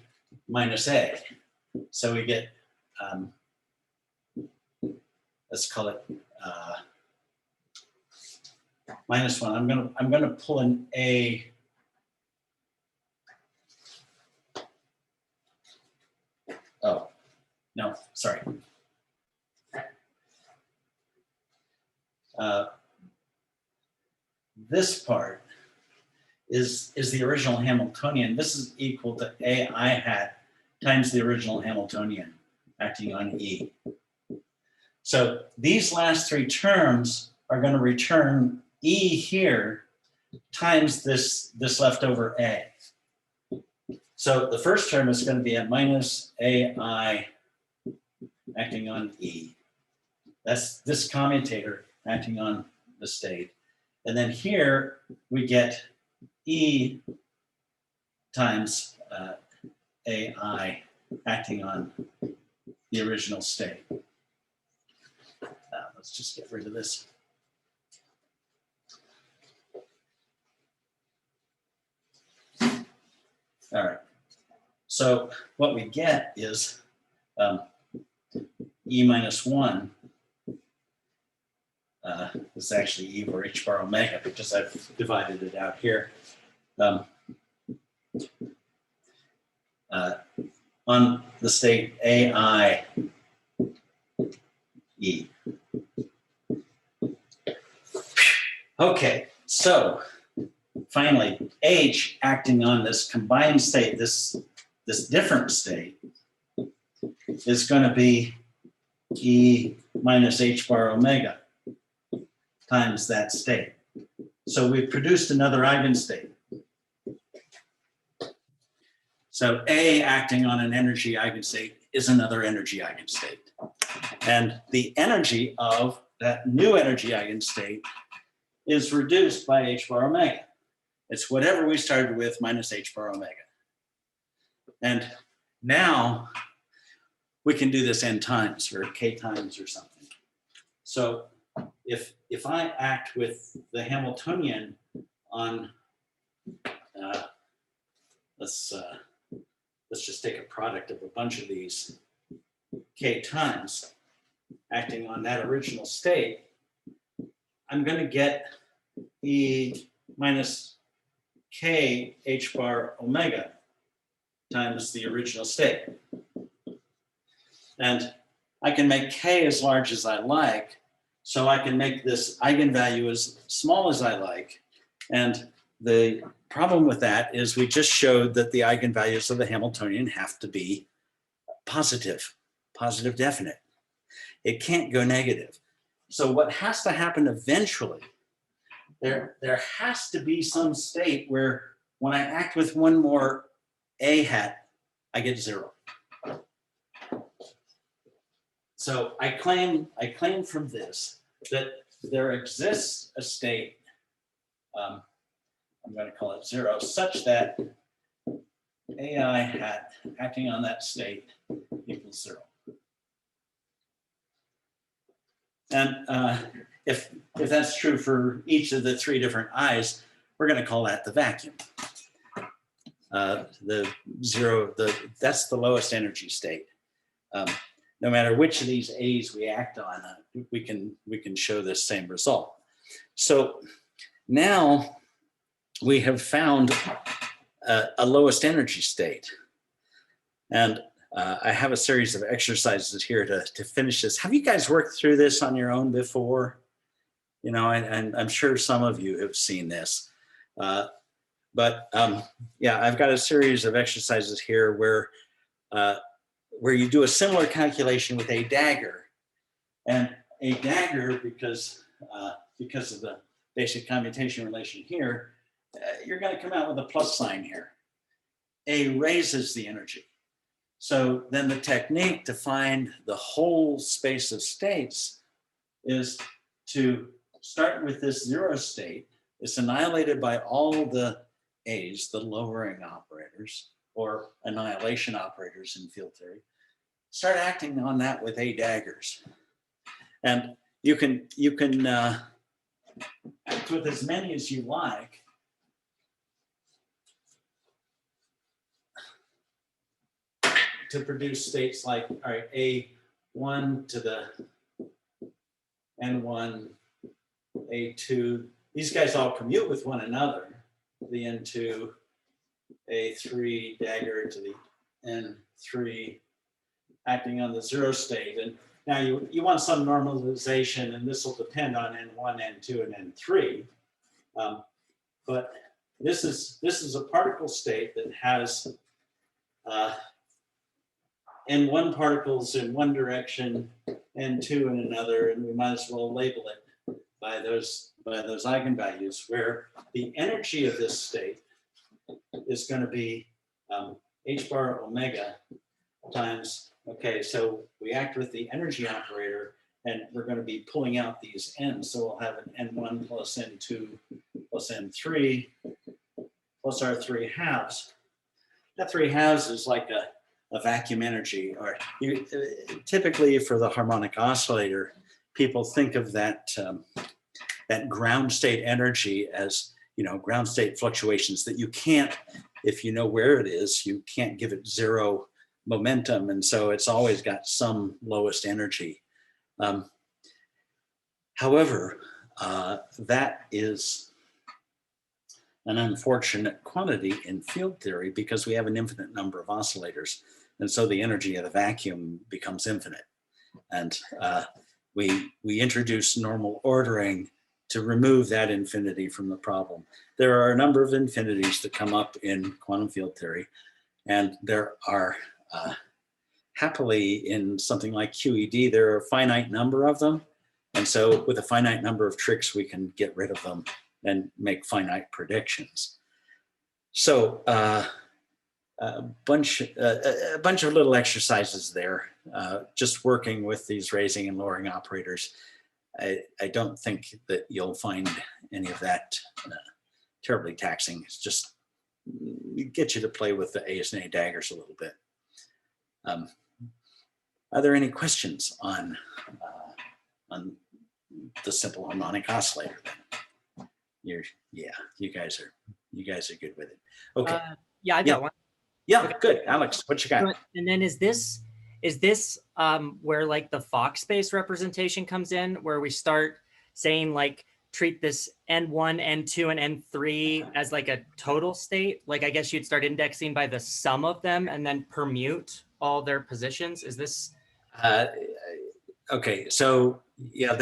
minus A. So we get, let's call it minus 1. I'm gonna pull an A. Oh, no, sorry. This part is the original Hamiltonian. This is equal to AI hat times the original Hamiltonian acting on E. So these last three terms are going to return E here times this leftover A. So the first term is going to be a minus AI acting on E. That's this commutator acting on the state. And then here we get E times AI acting on the original state. Let's just get rid of this. All right. So what we get is E minus 1. This is actually E over H bar omega because I've divided it out here. On the state AI E. Okay, so finally, H acting on this combined state, this different state, is going to be E minus H bar omega times that state. So we've produced another eigenstate. So A acting on an energy eigenstate is another energy eigenstate. And the energy of that new energy eigenstate is reduced by H bar omega. It's whatever we started with minus H bar omega. And now we can do this n times or k times or something. So if I act with the Hamiltonian on, let's just take a product of a bunch of these k times acting on that original state, I'm going to get E minus k H bar omega times the original state. And I can make k as large as I like, so I can make this eigenvalue as small as I like. And the problem with that is we just showed that the eigenvalues of the Hamiltonian have to be positive definite. It can't go negative. So what has to happen eventually, there has to be some state where when I act with one more A hat, I get 0. So I claim from this that there exists a state, I'm going to call it 0, such that AI hat acting on that state equals 0. And if that's true for each of the three different I's, we're going to call that the vacuum. The zero, that's the lowest energy state. No matter which of these A's we act on, we can show this same result. So now we have found a lowest energy state. And I have a series of exercises here to finish this. Have you guys worked through this on your own before? You know, and I'm sure some of you have seen this. But yeah, I've got a series of exercises here where you do a similar calculation with a dagger. And a dagger, because of the basic commutation relation here, you're going to come out with a plus sign here. A raises the energy. So then the technique to find the whole space of states is to start with this zero state. It's annihilated by all the A's, the lowering operators, or annihilation operators in field theory. Start acting on that with A daggers. And you can act with as many as you like. To produce states like, all right, A1 to the N1, A2. These guys all commute with one another. The N2, A3 dagger to the N3, acting on the zero state. And now you want some normalization, and this will depend on N1, N2, and N3. But this is a particle state that has N1 particles in one direction, N2 in another, and we might as well label it by those eigenvalues, where the energy of this state is going to be h bar omega times, okay, so we act with the energy operator, and we're going to be pulling out these n's, so we'll have an n1 plus n2 plus n3 plus our 3 halves. That 3 halves is like a vacuum energy, or typically for the harmonic oscillator, people think of that that ground state energy as, you know, ground state fluctuations that you can't, if you know where it is, you can't give it zero momentum, and so it's always got some lowest energy. However, that is an unfortunate quantity in field theory because we have an infinite number of oscillators, and so the energy of the vacuum becomes infinite. And we introduce normal ordering to remove that infinity from the problem. There are a number of infinities that come up in quantum field theory, and there are happily in something like QED, there are a finite number of them. And so with a finite number of tricks, we can get rid of them and make finite predictions. So a bunch of little exercises there, just working with these raising and lowering operators. I don't think that you'll find any of that terribly taxing. It's just get you to play with the A's and A daggers a little bit. Are there any questions on the simple harmonic oscillator? You guys are good with it. Okay. Yeah, I got one. Yeah, okay. Good. Alex, what you got? And then is this where like the Fock space representation comes in, where we start saying like treat this N1, N2, and N3 as like a total state? Like I guess you'd start indexing by the sum of them and then permute all their positions. Is this? Okay, so yeah,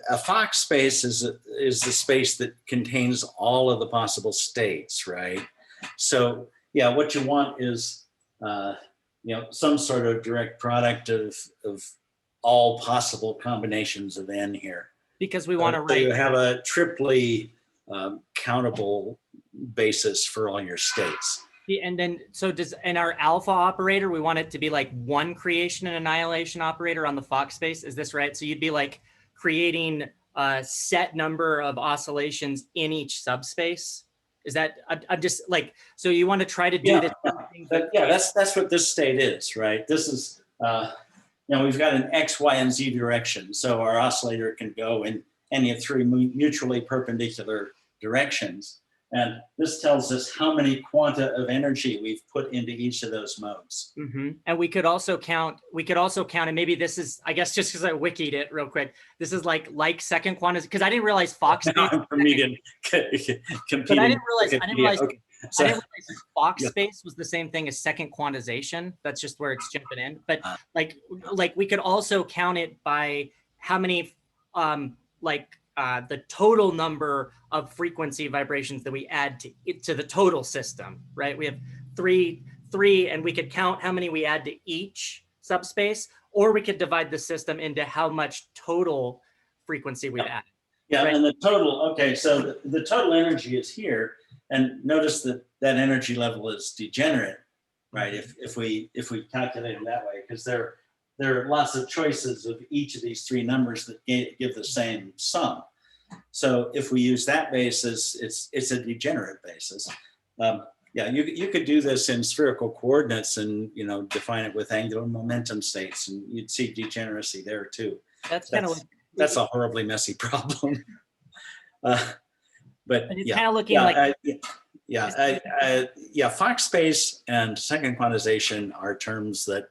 a Fock space is the space that contains all of the possible states, right? So yeah, what you want is some sort of direct product of all possible combinations of n here. Because we want to So write. you have a triply countable basis for all your states. And then, so in our alpha operator, we want it to be like one creation and annihilation operator on the Fock space. Is this right? So you'd be like creating a set number of oscillations in each subspace. Is that, I'm just like, so you want to try to do this. Yeah, that's what this state is, right? This is, we've got an X, Y, and Z direction. So our oscillator can go in any of three mutually perpendicular directions. And this tells us how many quanta of energy we've put into each of those modes. And we could also count, and maybe this is, I guess just because I wikied it real quick, this is like second quantization, because I didn't realize Fox space. Competing. But I didn't realize, Okay. So, I didn't realize Fox space was the same thing as second quantization. That's just where it's jumping in. But like we could also count it by how many the total number of frequency vibrations that we add to the total system, right? We have three, and we could count how many we add to each subspace, or we could divide the system into how much total frequency we've added. Yeah, right? and the total, okay, so the total energy is here, and notice that that energy level is degenerate, right? If we calculate it that way, because there are lots of choices of each of these three numbers that give the same sum. So if we use that basis, it's a degenerate basis. Yeah, you could do this in spherical coordinates and define it with angular momentum states, and you'd see degeneracy there too. That's kind of that's a horribly messy problem. But it's yeah, kind of looking like Fox space and second quantization are terms that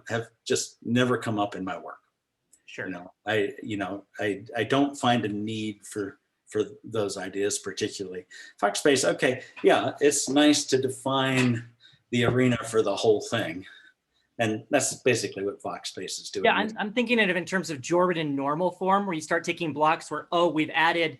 have just never come up in my work. Sure. I don't find a need for those ideas particularly. Fox space, okay, yeah, it's nice to define the arena for the whole thing. And that's basically what Fox space is doing. Yeah, I'm thinking of it in terms of Jordan normal form, where you start taking blocks where, we've added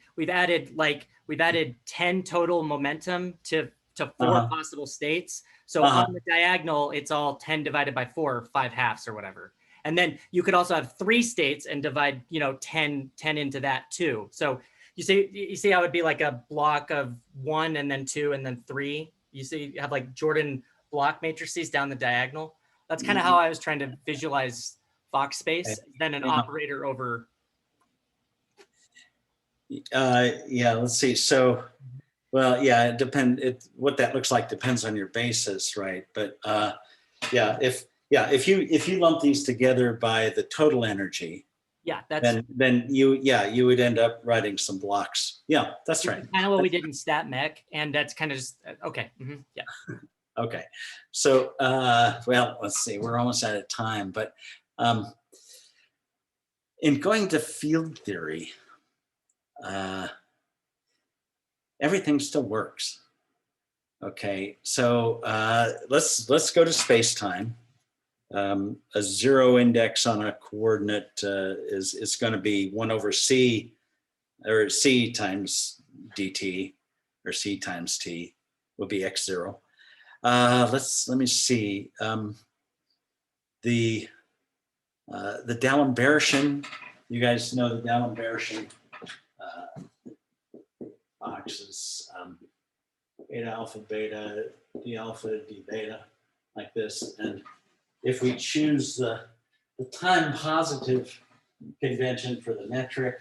10 total momentum to 4 possible states. So on the diagonal, it's all 10 divided by 4, 5/2 or whatever. And then you could also have 3 states and divide 10 into that too. So you see how it would be like a block of 1 and then 2 and then 3. You see you have like Jordan block matrices down the diagonal. That's kind of how I was trying to visualize Fox space, then an operator over. Yeah, let's see. So, well, yeah, it depends. What that looks like depends on your basis, right? But if you lump these together by the total energy, then you would end up writing some blocks. Yeah, that's right. Kind of what we did in StatMech, and that's kind of just okay. Yeah. Okay, so well, let's see, we're almost out of time, but in going to field theory, everything still works. Okay, so let's go to space-time. A zero index on a coordinate is going to be 1 over c, or c times dt, or c times t will be x0. Let me see. The D'Alembert, you guys know the D'Alembert boxes, beta alpha beta, d alpha d beta, like this. And if we choose the time positive convention for the metric,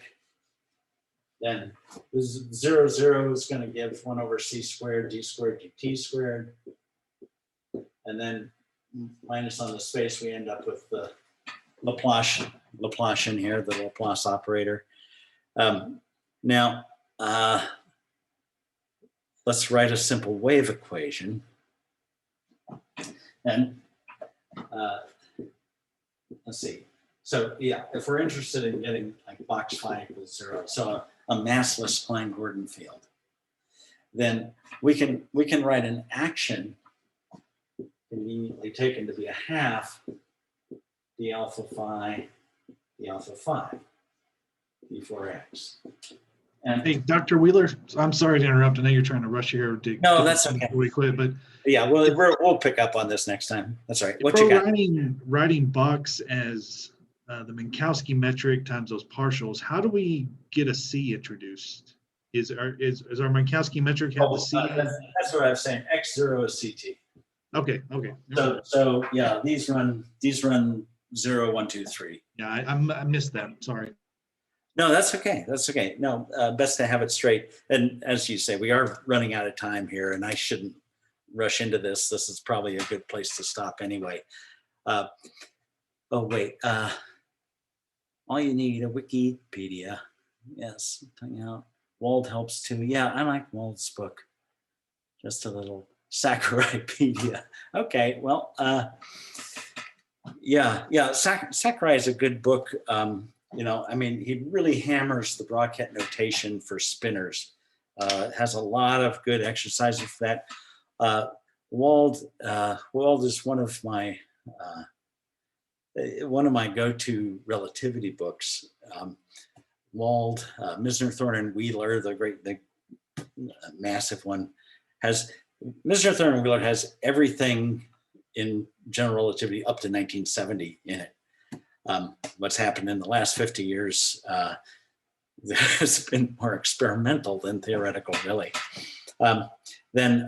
then the 0, 0 is going to give 1 over c squared, d squared, dt squared. And then minus on the space, we end up with the Laplacian here, the Laplace operator. Now, let's write a simple wave equation. And let's see. So yeah, if we're interested in getting like box phi equals 0, so a massless Klein-Gordon field, then we can write an action conveniently taken to be a half d alpha phi d4x. And Hey, Dr. Wheeler, I'm sorry to interrupt. I know you're trying to rush here. No, that's okay. Really quick, but yeah, we'll pick up on this next time. That's right. What you got? Writing box as the Minkowski metric times those partials, how do we get a C introduced? Is our Minkowski metric have the C? That's what I was saying. X0 is CT. Okay. So yeah, these run 0, 1, 2, 3. Yeah, I missed that. Sorry. No, that's okay. That's okay. No, best to have it straight. And as you say, we are running out of time here, and I shouldn't rush into this. This is probably a good place to stop anyway. Oh wait, all you need a Wikipedia. Yes, Wald helps too. Yeah, I like Wald's book. Just a little Saccharide-pedia. Okay, well, yeah. Saccharide is a good book. You know, I mean, he really hammers the Brockett notation for spinors. Has a lot of good exercises for that. Wald is one of my go-to relativity books. Wald, Misner, Thorne, and Wheeler, the massive one, Misner, Thorne, and Wheeler has everything in general relativity up to 1970 in it. What's happened in the last 50 years has been more experimental than theoretical, really. Then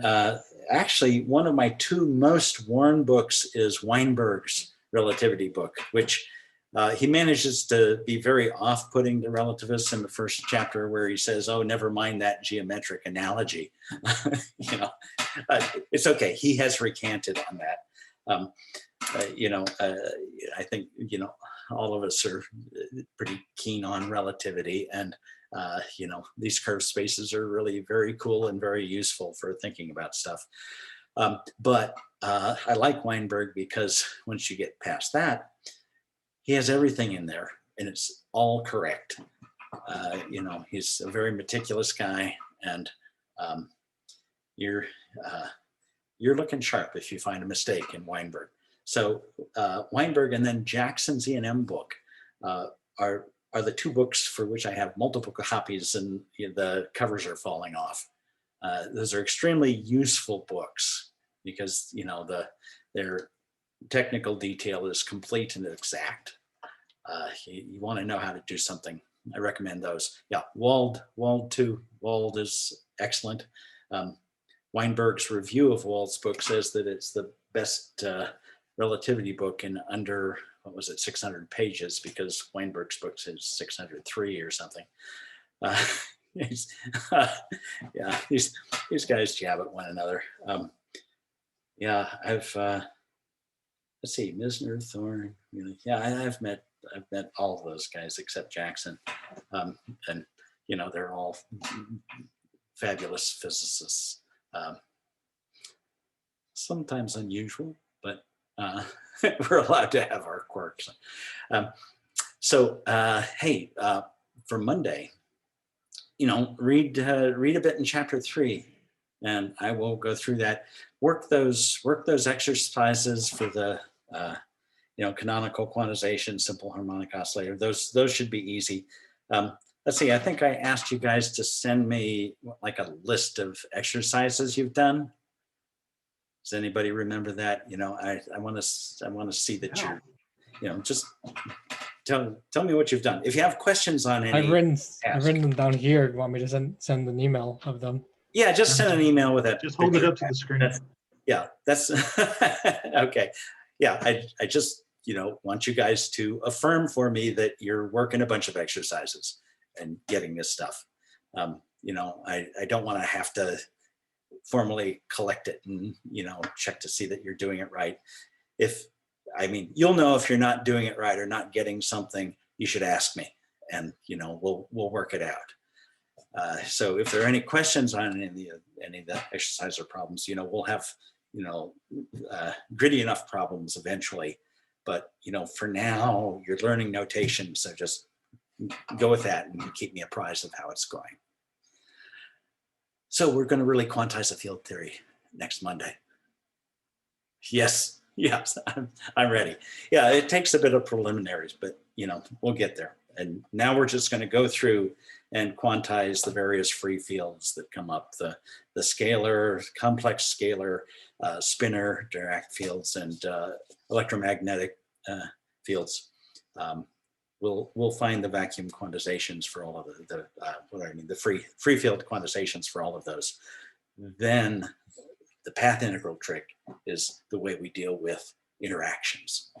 actually, one of my two most worn books is Weinberg's relativity book, which he manages to be very off-putting to relativists in the first chapter, where he says, "Oh, never mind that geometric analogy." You know, it's okay. He has recanted on that. You know, I think, you know, all of us are pretty keen on relativity, and you know, these curved spaces are really very cool and very useful for thinking about stuff. But I like Weinberg because once you get past that, he has everything in there and it's all correct. You know, he's a very meticulous guy, and you're looking sharp if you find a mistake in Weinberg. So Weinberg and then Jackson's E&M book are the two books for which I have multiple copies, and you know, the covers are falling off. Those are extremely useful books because, you know, their technical detail is complete and exact. You want to know how to do something. I recommend those. Yeah, Wald too. Wald is excellent. Weinberg's review of Wald's book says that it's the best relativity book in under, what was it, 600 pages, because Weinberg's book says 603 or something. Yeah, these guys jab at one another. Yeah, I've let's see, Misner, Thorne. Yeah, I've met all of those guys except Jackson, and you know, they're all fabulous physicists. Sometimes unusual, but we're allowed to have our quirks. So hey, for Monday, you know, read a bit in chapter 3, and I will go through that. Work those exercises for the you know, canonical quantization, simple harmonic oscillator. Those should be easy. Let's see. I think I asked you guys to send me like a list of exercises you've done. Does anybody remember that? You know, I want to see that you're, you know, just tell me what you've done. If you have questions on any, I've written them down here. You want me to send an email of them? Yeah, just send an email with it. Just hold it up to the screen. That's okay. Yeah, I just, you know, want you guys to affirm for me that you're working a bunch of exercises and getting this stuff. You know, I don't want to have to formally collect it and, you know, check to see that you're doing it right. I mean, you'll know if you're not doing it right or not getting something, you should ask me, and, you know, we'll work it out. So if there are any questions on any of the exercise or problems, you know, we'll have, you know, gritty enough problems eventually, but, you know, for now you're learning notation, so just go with that and keep me apprised of how it's going. So we're going to really quantize the field theory next Monday. Yes, I'm ready. Yeah, it takes a bit of preliminaries, but, you know, we'll get there. And now we're just going to go through and quantize the various free fields that come up, the scalar, complex scalar, spinor, Dirac fields, and electromagnetic fields. We'll find the vacuum quantizations for all of the free field quantizations for all of those. Then the path integral trick is the way we deal with interactions.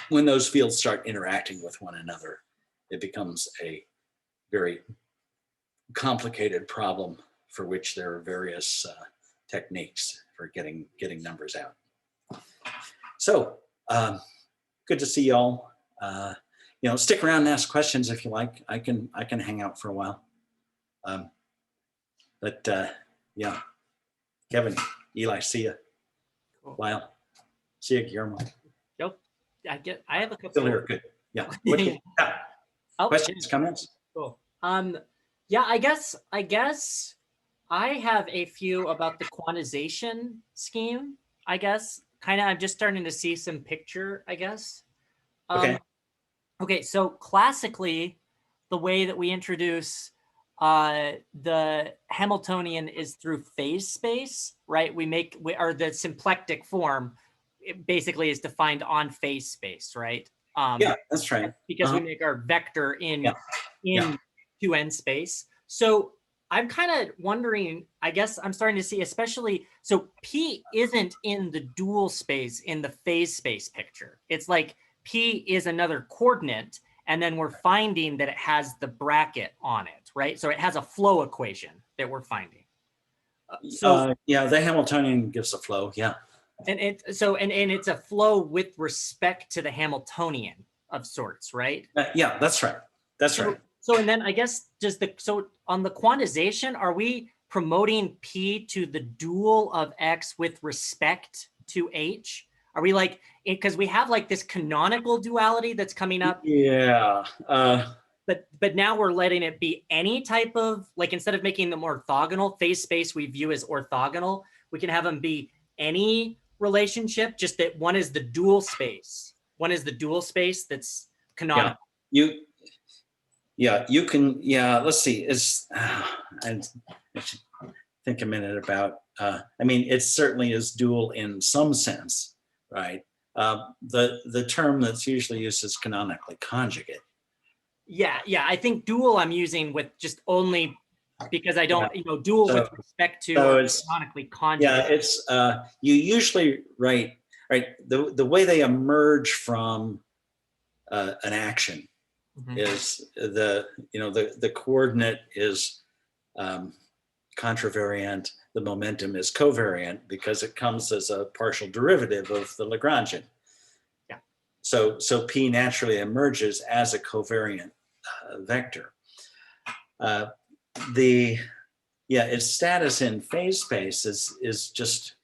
When those fields start interacting with one another, it becomes a very complicated problem for which there are various techniques for getting numbers out. So good to see y'all. You know, stick around and ask questions if you like. I can hang out for a while. But yeah, Kevin, Eli, see ya. Cool. Lyle, see ya, Guillermo. Yep. I have a couple. Still here, good. Yeah. Wicked. Yeah. Oh, Questions, comments? cool. Yeah, I guess I have a few about the quantization scheme. I guess kind of I'm just starting to see some picture, I guess. Okay. Okay, so classically, the way that we introduce the Hamiltonian is through phase space, right? Or the symplectic form it basically is defined on phase space, right? Yeah, that's right. Because we make our vector in Yeah. 2n space. So I'm kind of wondering, I guess I'm starting to see, especially, so P isn't in the dual space in the phase space picture. It's like P is another coordinate, and then we're finding that it has the bracket on it, right? So it has a flow equation that we're finding. Yeah, the Hamiltonian gives a flow. Yeah. And it's a flow with respect to the Hamiltonian of sorts, right? Yeah, that's right. That's right. So and then I guess so on the quantization, are we promoting P to the dual of X with respect to H? Are we like, because we have like this canonical duality that's coming up. Yeah. But now we're letting it be any type of, like, instead of making them orthogonal, phase space we view as orthogonal, we can have them be any relationship, just that one is the dual space. One is the dual space that's canonical. Yeah, you can, let's see, I should think a minute about, I mean, it certainly is dual in some sense, right? The term that's usually used is canonically conjugate. Yeah, I think dual I'm using with just only because I don't, dual with respect to canonically conjugate. Yeah, it's, you usually write, right, the way they emerge from an action is the coordinate is contravariant, the momentum is covariant because it comes as a partial derivative of the Lagrangian. Yeah. So P naturally emerges as a covariant vector. Its status in phase space is just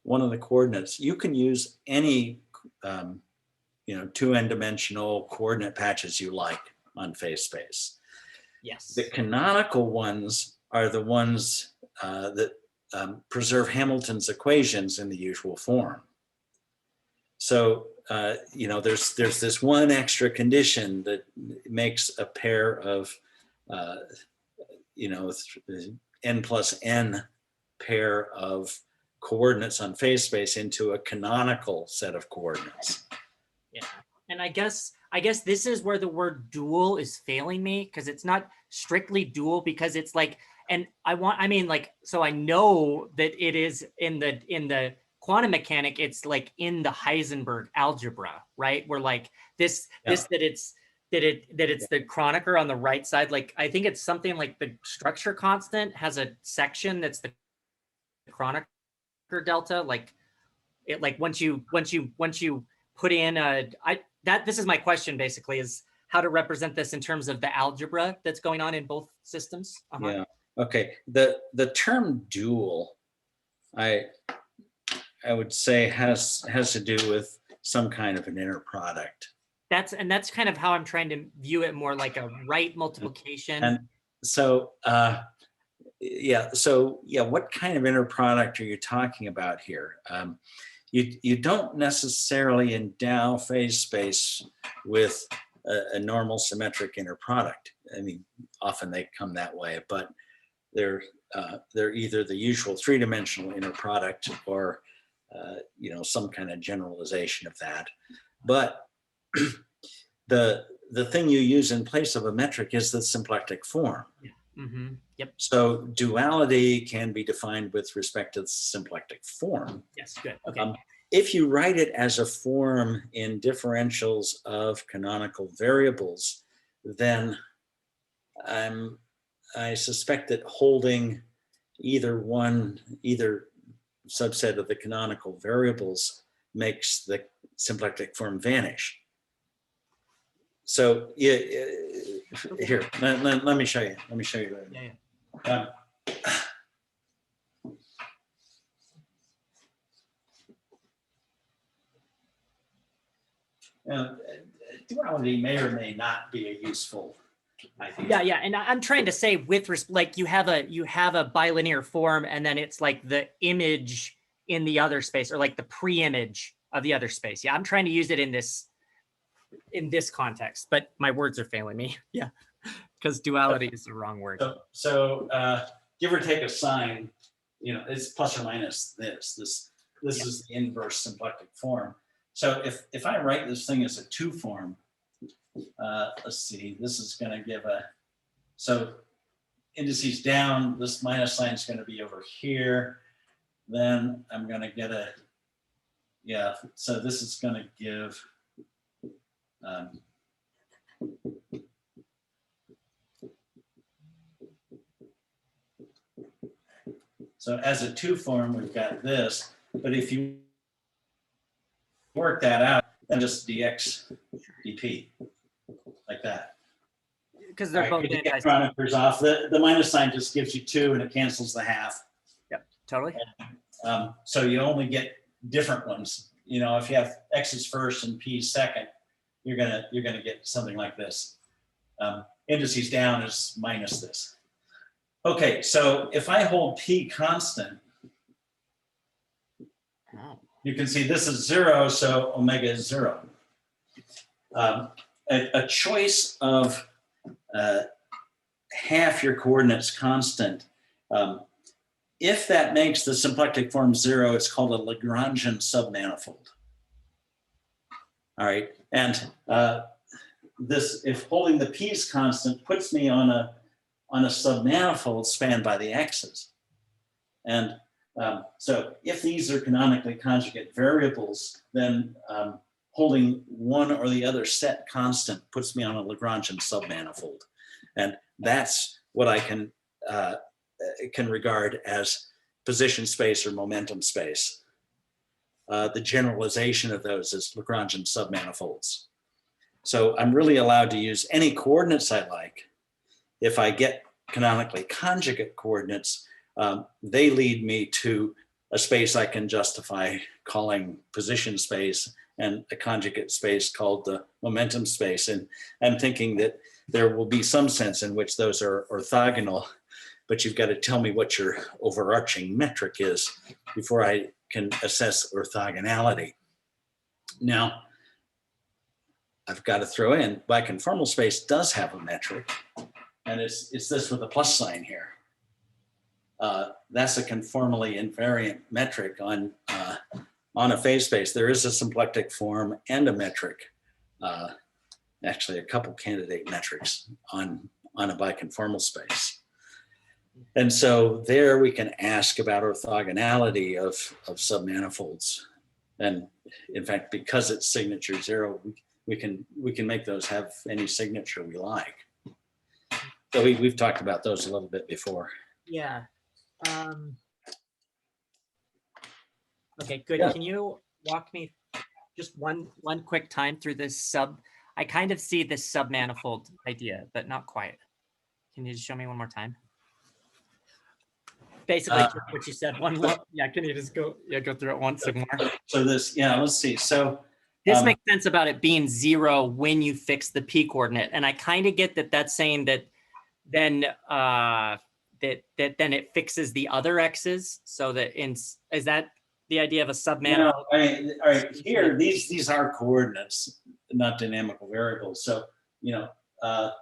one of the coordinates. You can use any 2n dimensional coordinate patches you like on phase space. Yes. The canonical ones are the ones that preserve Hamilton's equations in the usual form. So there's this one extra condition that makes a pair of n plus n pair of coordinates on phase space into a canonical set of coordinates. Yeah, and I guess this is where the word dual is failing me, because it's not strictly dual, because it's like, and so I know that it is in the quantum mechanic, it's like in the Heisenberg algebra, right? Where like that it's the Kronecker on the right side. Like I think it's something like the structure constant has a section that's the Kronecker delta. Like it, like once you put in this is my question basically, is how to represent this in terms of the algebra that's going on in both systems. Yeah. Okay. The term dual, I would say has to do with some kind of an inner product. That's kind of how I'm trying to view it, more like a right multiplication. And so what kind of inner product are you talking about here? You don't necessarily endow phase space with a normal symmetric inner product. I mean, often they come that way, but they're either the usual three-dimensional inner product or some kind of generalization of that. But the thing you use in place of a metric is the symplectic form. Yeah. Mm-hmm. Yep. So duality can be defined with respect to the symplectic form. Yes, good. Okay. If you write it as a form in differentials of canonical variables, then I suspect that holding either subset of the canonical variables makes the symplectic form vanish. So here, let me show you. Yeah. duality may or may not be a useful idea. Yeah, yeah, and I'm trying to say like you have a bilinear form, and then it's like the image in the other space, or like the pre-image of the other space. Yeah, I'm trying to use it in this context, but my words are failing me. Yeah, because duality is the wrong word. So give or take a sign, it's plus or minus this. This is the inverse symplectic form. So if I write this thing as a 2 form, let's see, this is going to give so indices down, this minus sign is going to be over here. Then I'm going to get so this is going to give, so as a 2 form, we've got this, but if you work that out, then just dx dp, like that. Because they're both the anti off. The minus sign just gives you 2 and it cancels the half. Yep, totally. So you only get different ones. If you have x's first and p's second, you're gonna get something like this. Indices down is minus this. Okay, so if I hold p constant, you can see this is 0, so omega is 0. A choice of half your coordinates constant, if that makes the symplectic form 0, it's called a Lagrangian submanifold. All right, and if holding the p's constant puts me on a submanifold spanned by the x's. And so if these are canonically conjugate variables, then holding one or the other set constant puts me on a Lagrangian submanifold. And that's what I can regard as position space or momentum space. The generalization of those is Lagrangian submanifolds. So I'm really allowed to use any coordinates I like. If I get canonically conjugate coordinates, they lead me to a space I can justify calling position space, and a conjugate space called the momentum space. And I'm thinking that there will be some sense in which those are orthogonal, but you've got to tell me what your overarching metric is before I can assess orthogonality. Now, I've got to throw in biconformal space does have a metric, and it's this with a plus sign here. That's a conformally invariant metric on a phase space. There is a symplectic form and a metric, actually a couple candidate metrics on a biconformal space. And so there we can ask about orthogonality of submanifolds. And in fact, because it's signature 0, we can make those have any signature we like. So we've talked about those a little bit before. Yeah. Okay, good. Yeah. Can you walk me just one quick time through this sub? I kind of see this submanifold idea, but not quite. Can you just show me one more time? Basically, what you said. One more. Yeah, can you just go through it once more? So this, let's see. So this makes sense about it being 0 when you fix the p coordinate, and I kind of get that that's saying that then then it fixes the other x's, so that is that the idea of a submanifold? All right. Here, these are coordinates, not dynamical variables. So I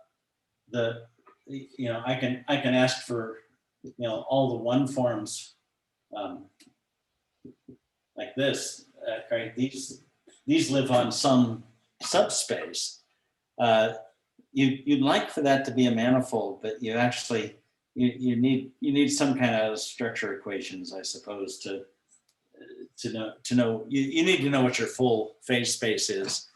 can ask for all the 1 forms like this. Right? These live on some subspace. You'd like for that to be a manifold, but you actually you need some kind of structure equations, I suppose, to know you need to know what your full phase space is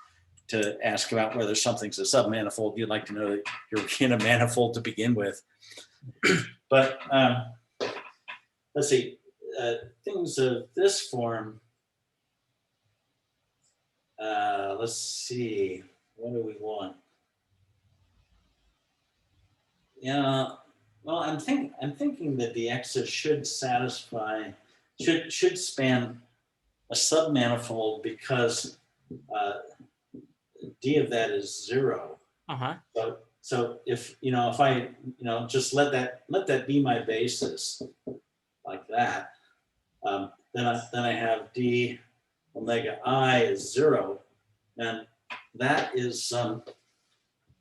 to ask about whether something's a submanifold. You'd like to know that you're in a manifold to begin with. But let's see, things of this form. Let's see, what do we want? Yeah, well, I'm thinking that the x's should span a submanifold because d of that is 0. Uh-huh. So if if I just let that be my basis like that, then I have d omega I is 0, and that is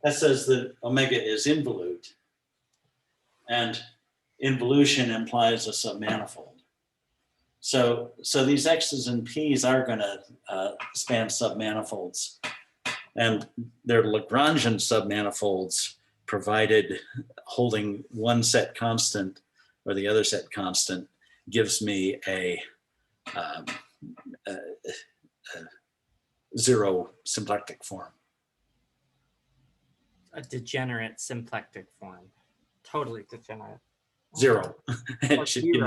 that says that omega is involute, and involution implies a submanifold. So these x's and p's are going to span submanifolds, and they're Lagrangian submanifolds, provided holding one set constant or the other set constant gives me a 0 symplectic form. A degenerate symplectic form. Totally degenerate. 0. Or It should give me 0.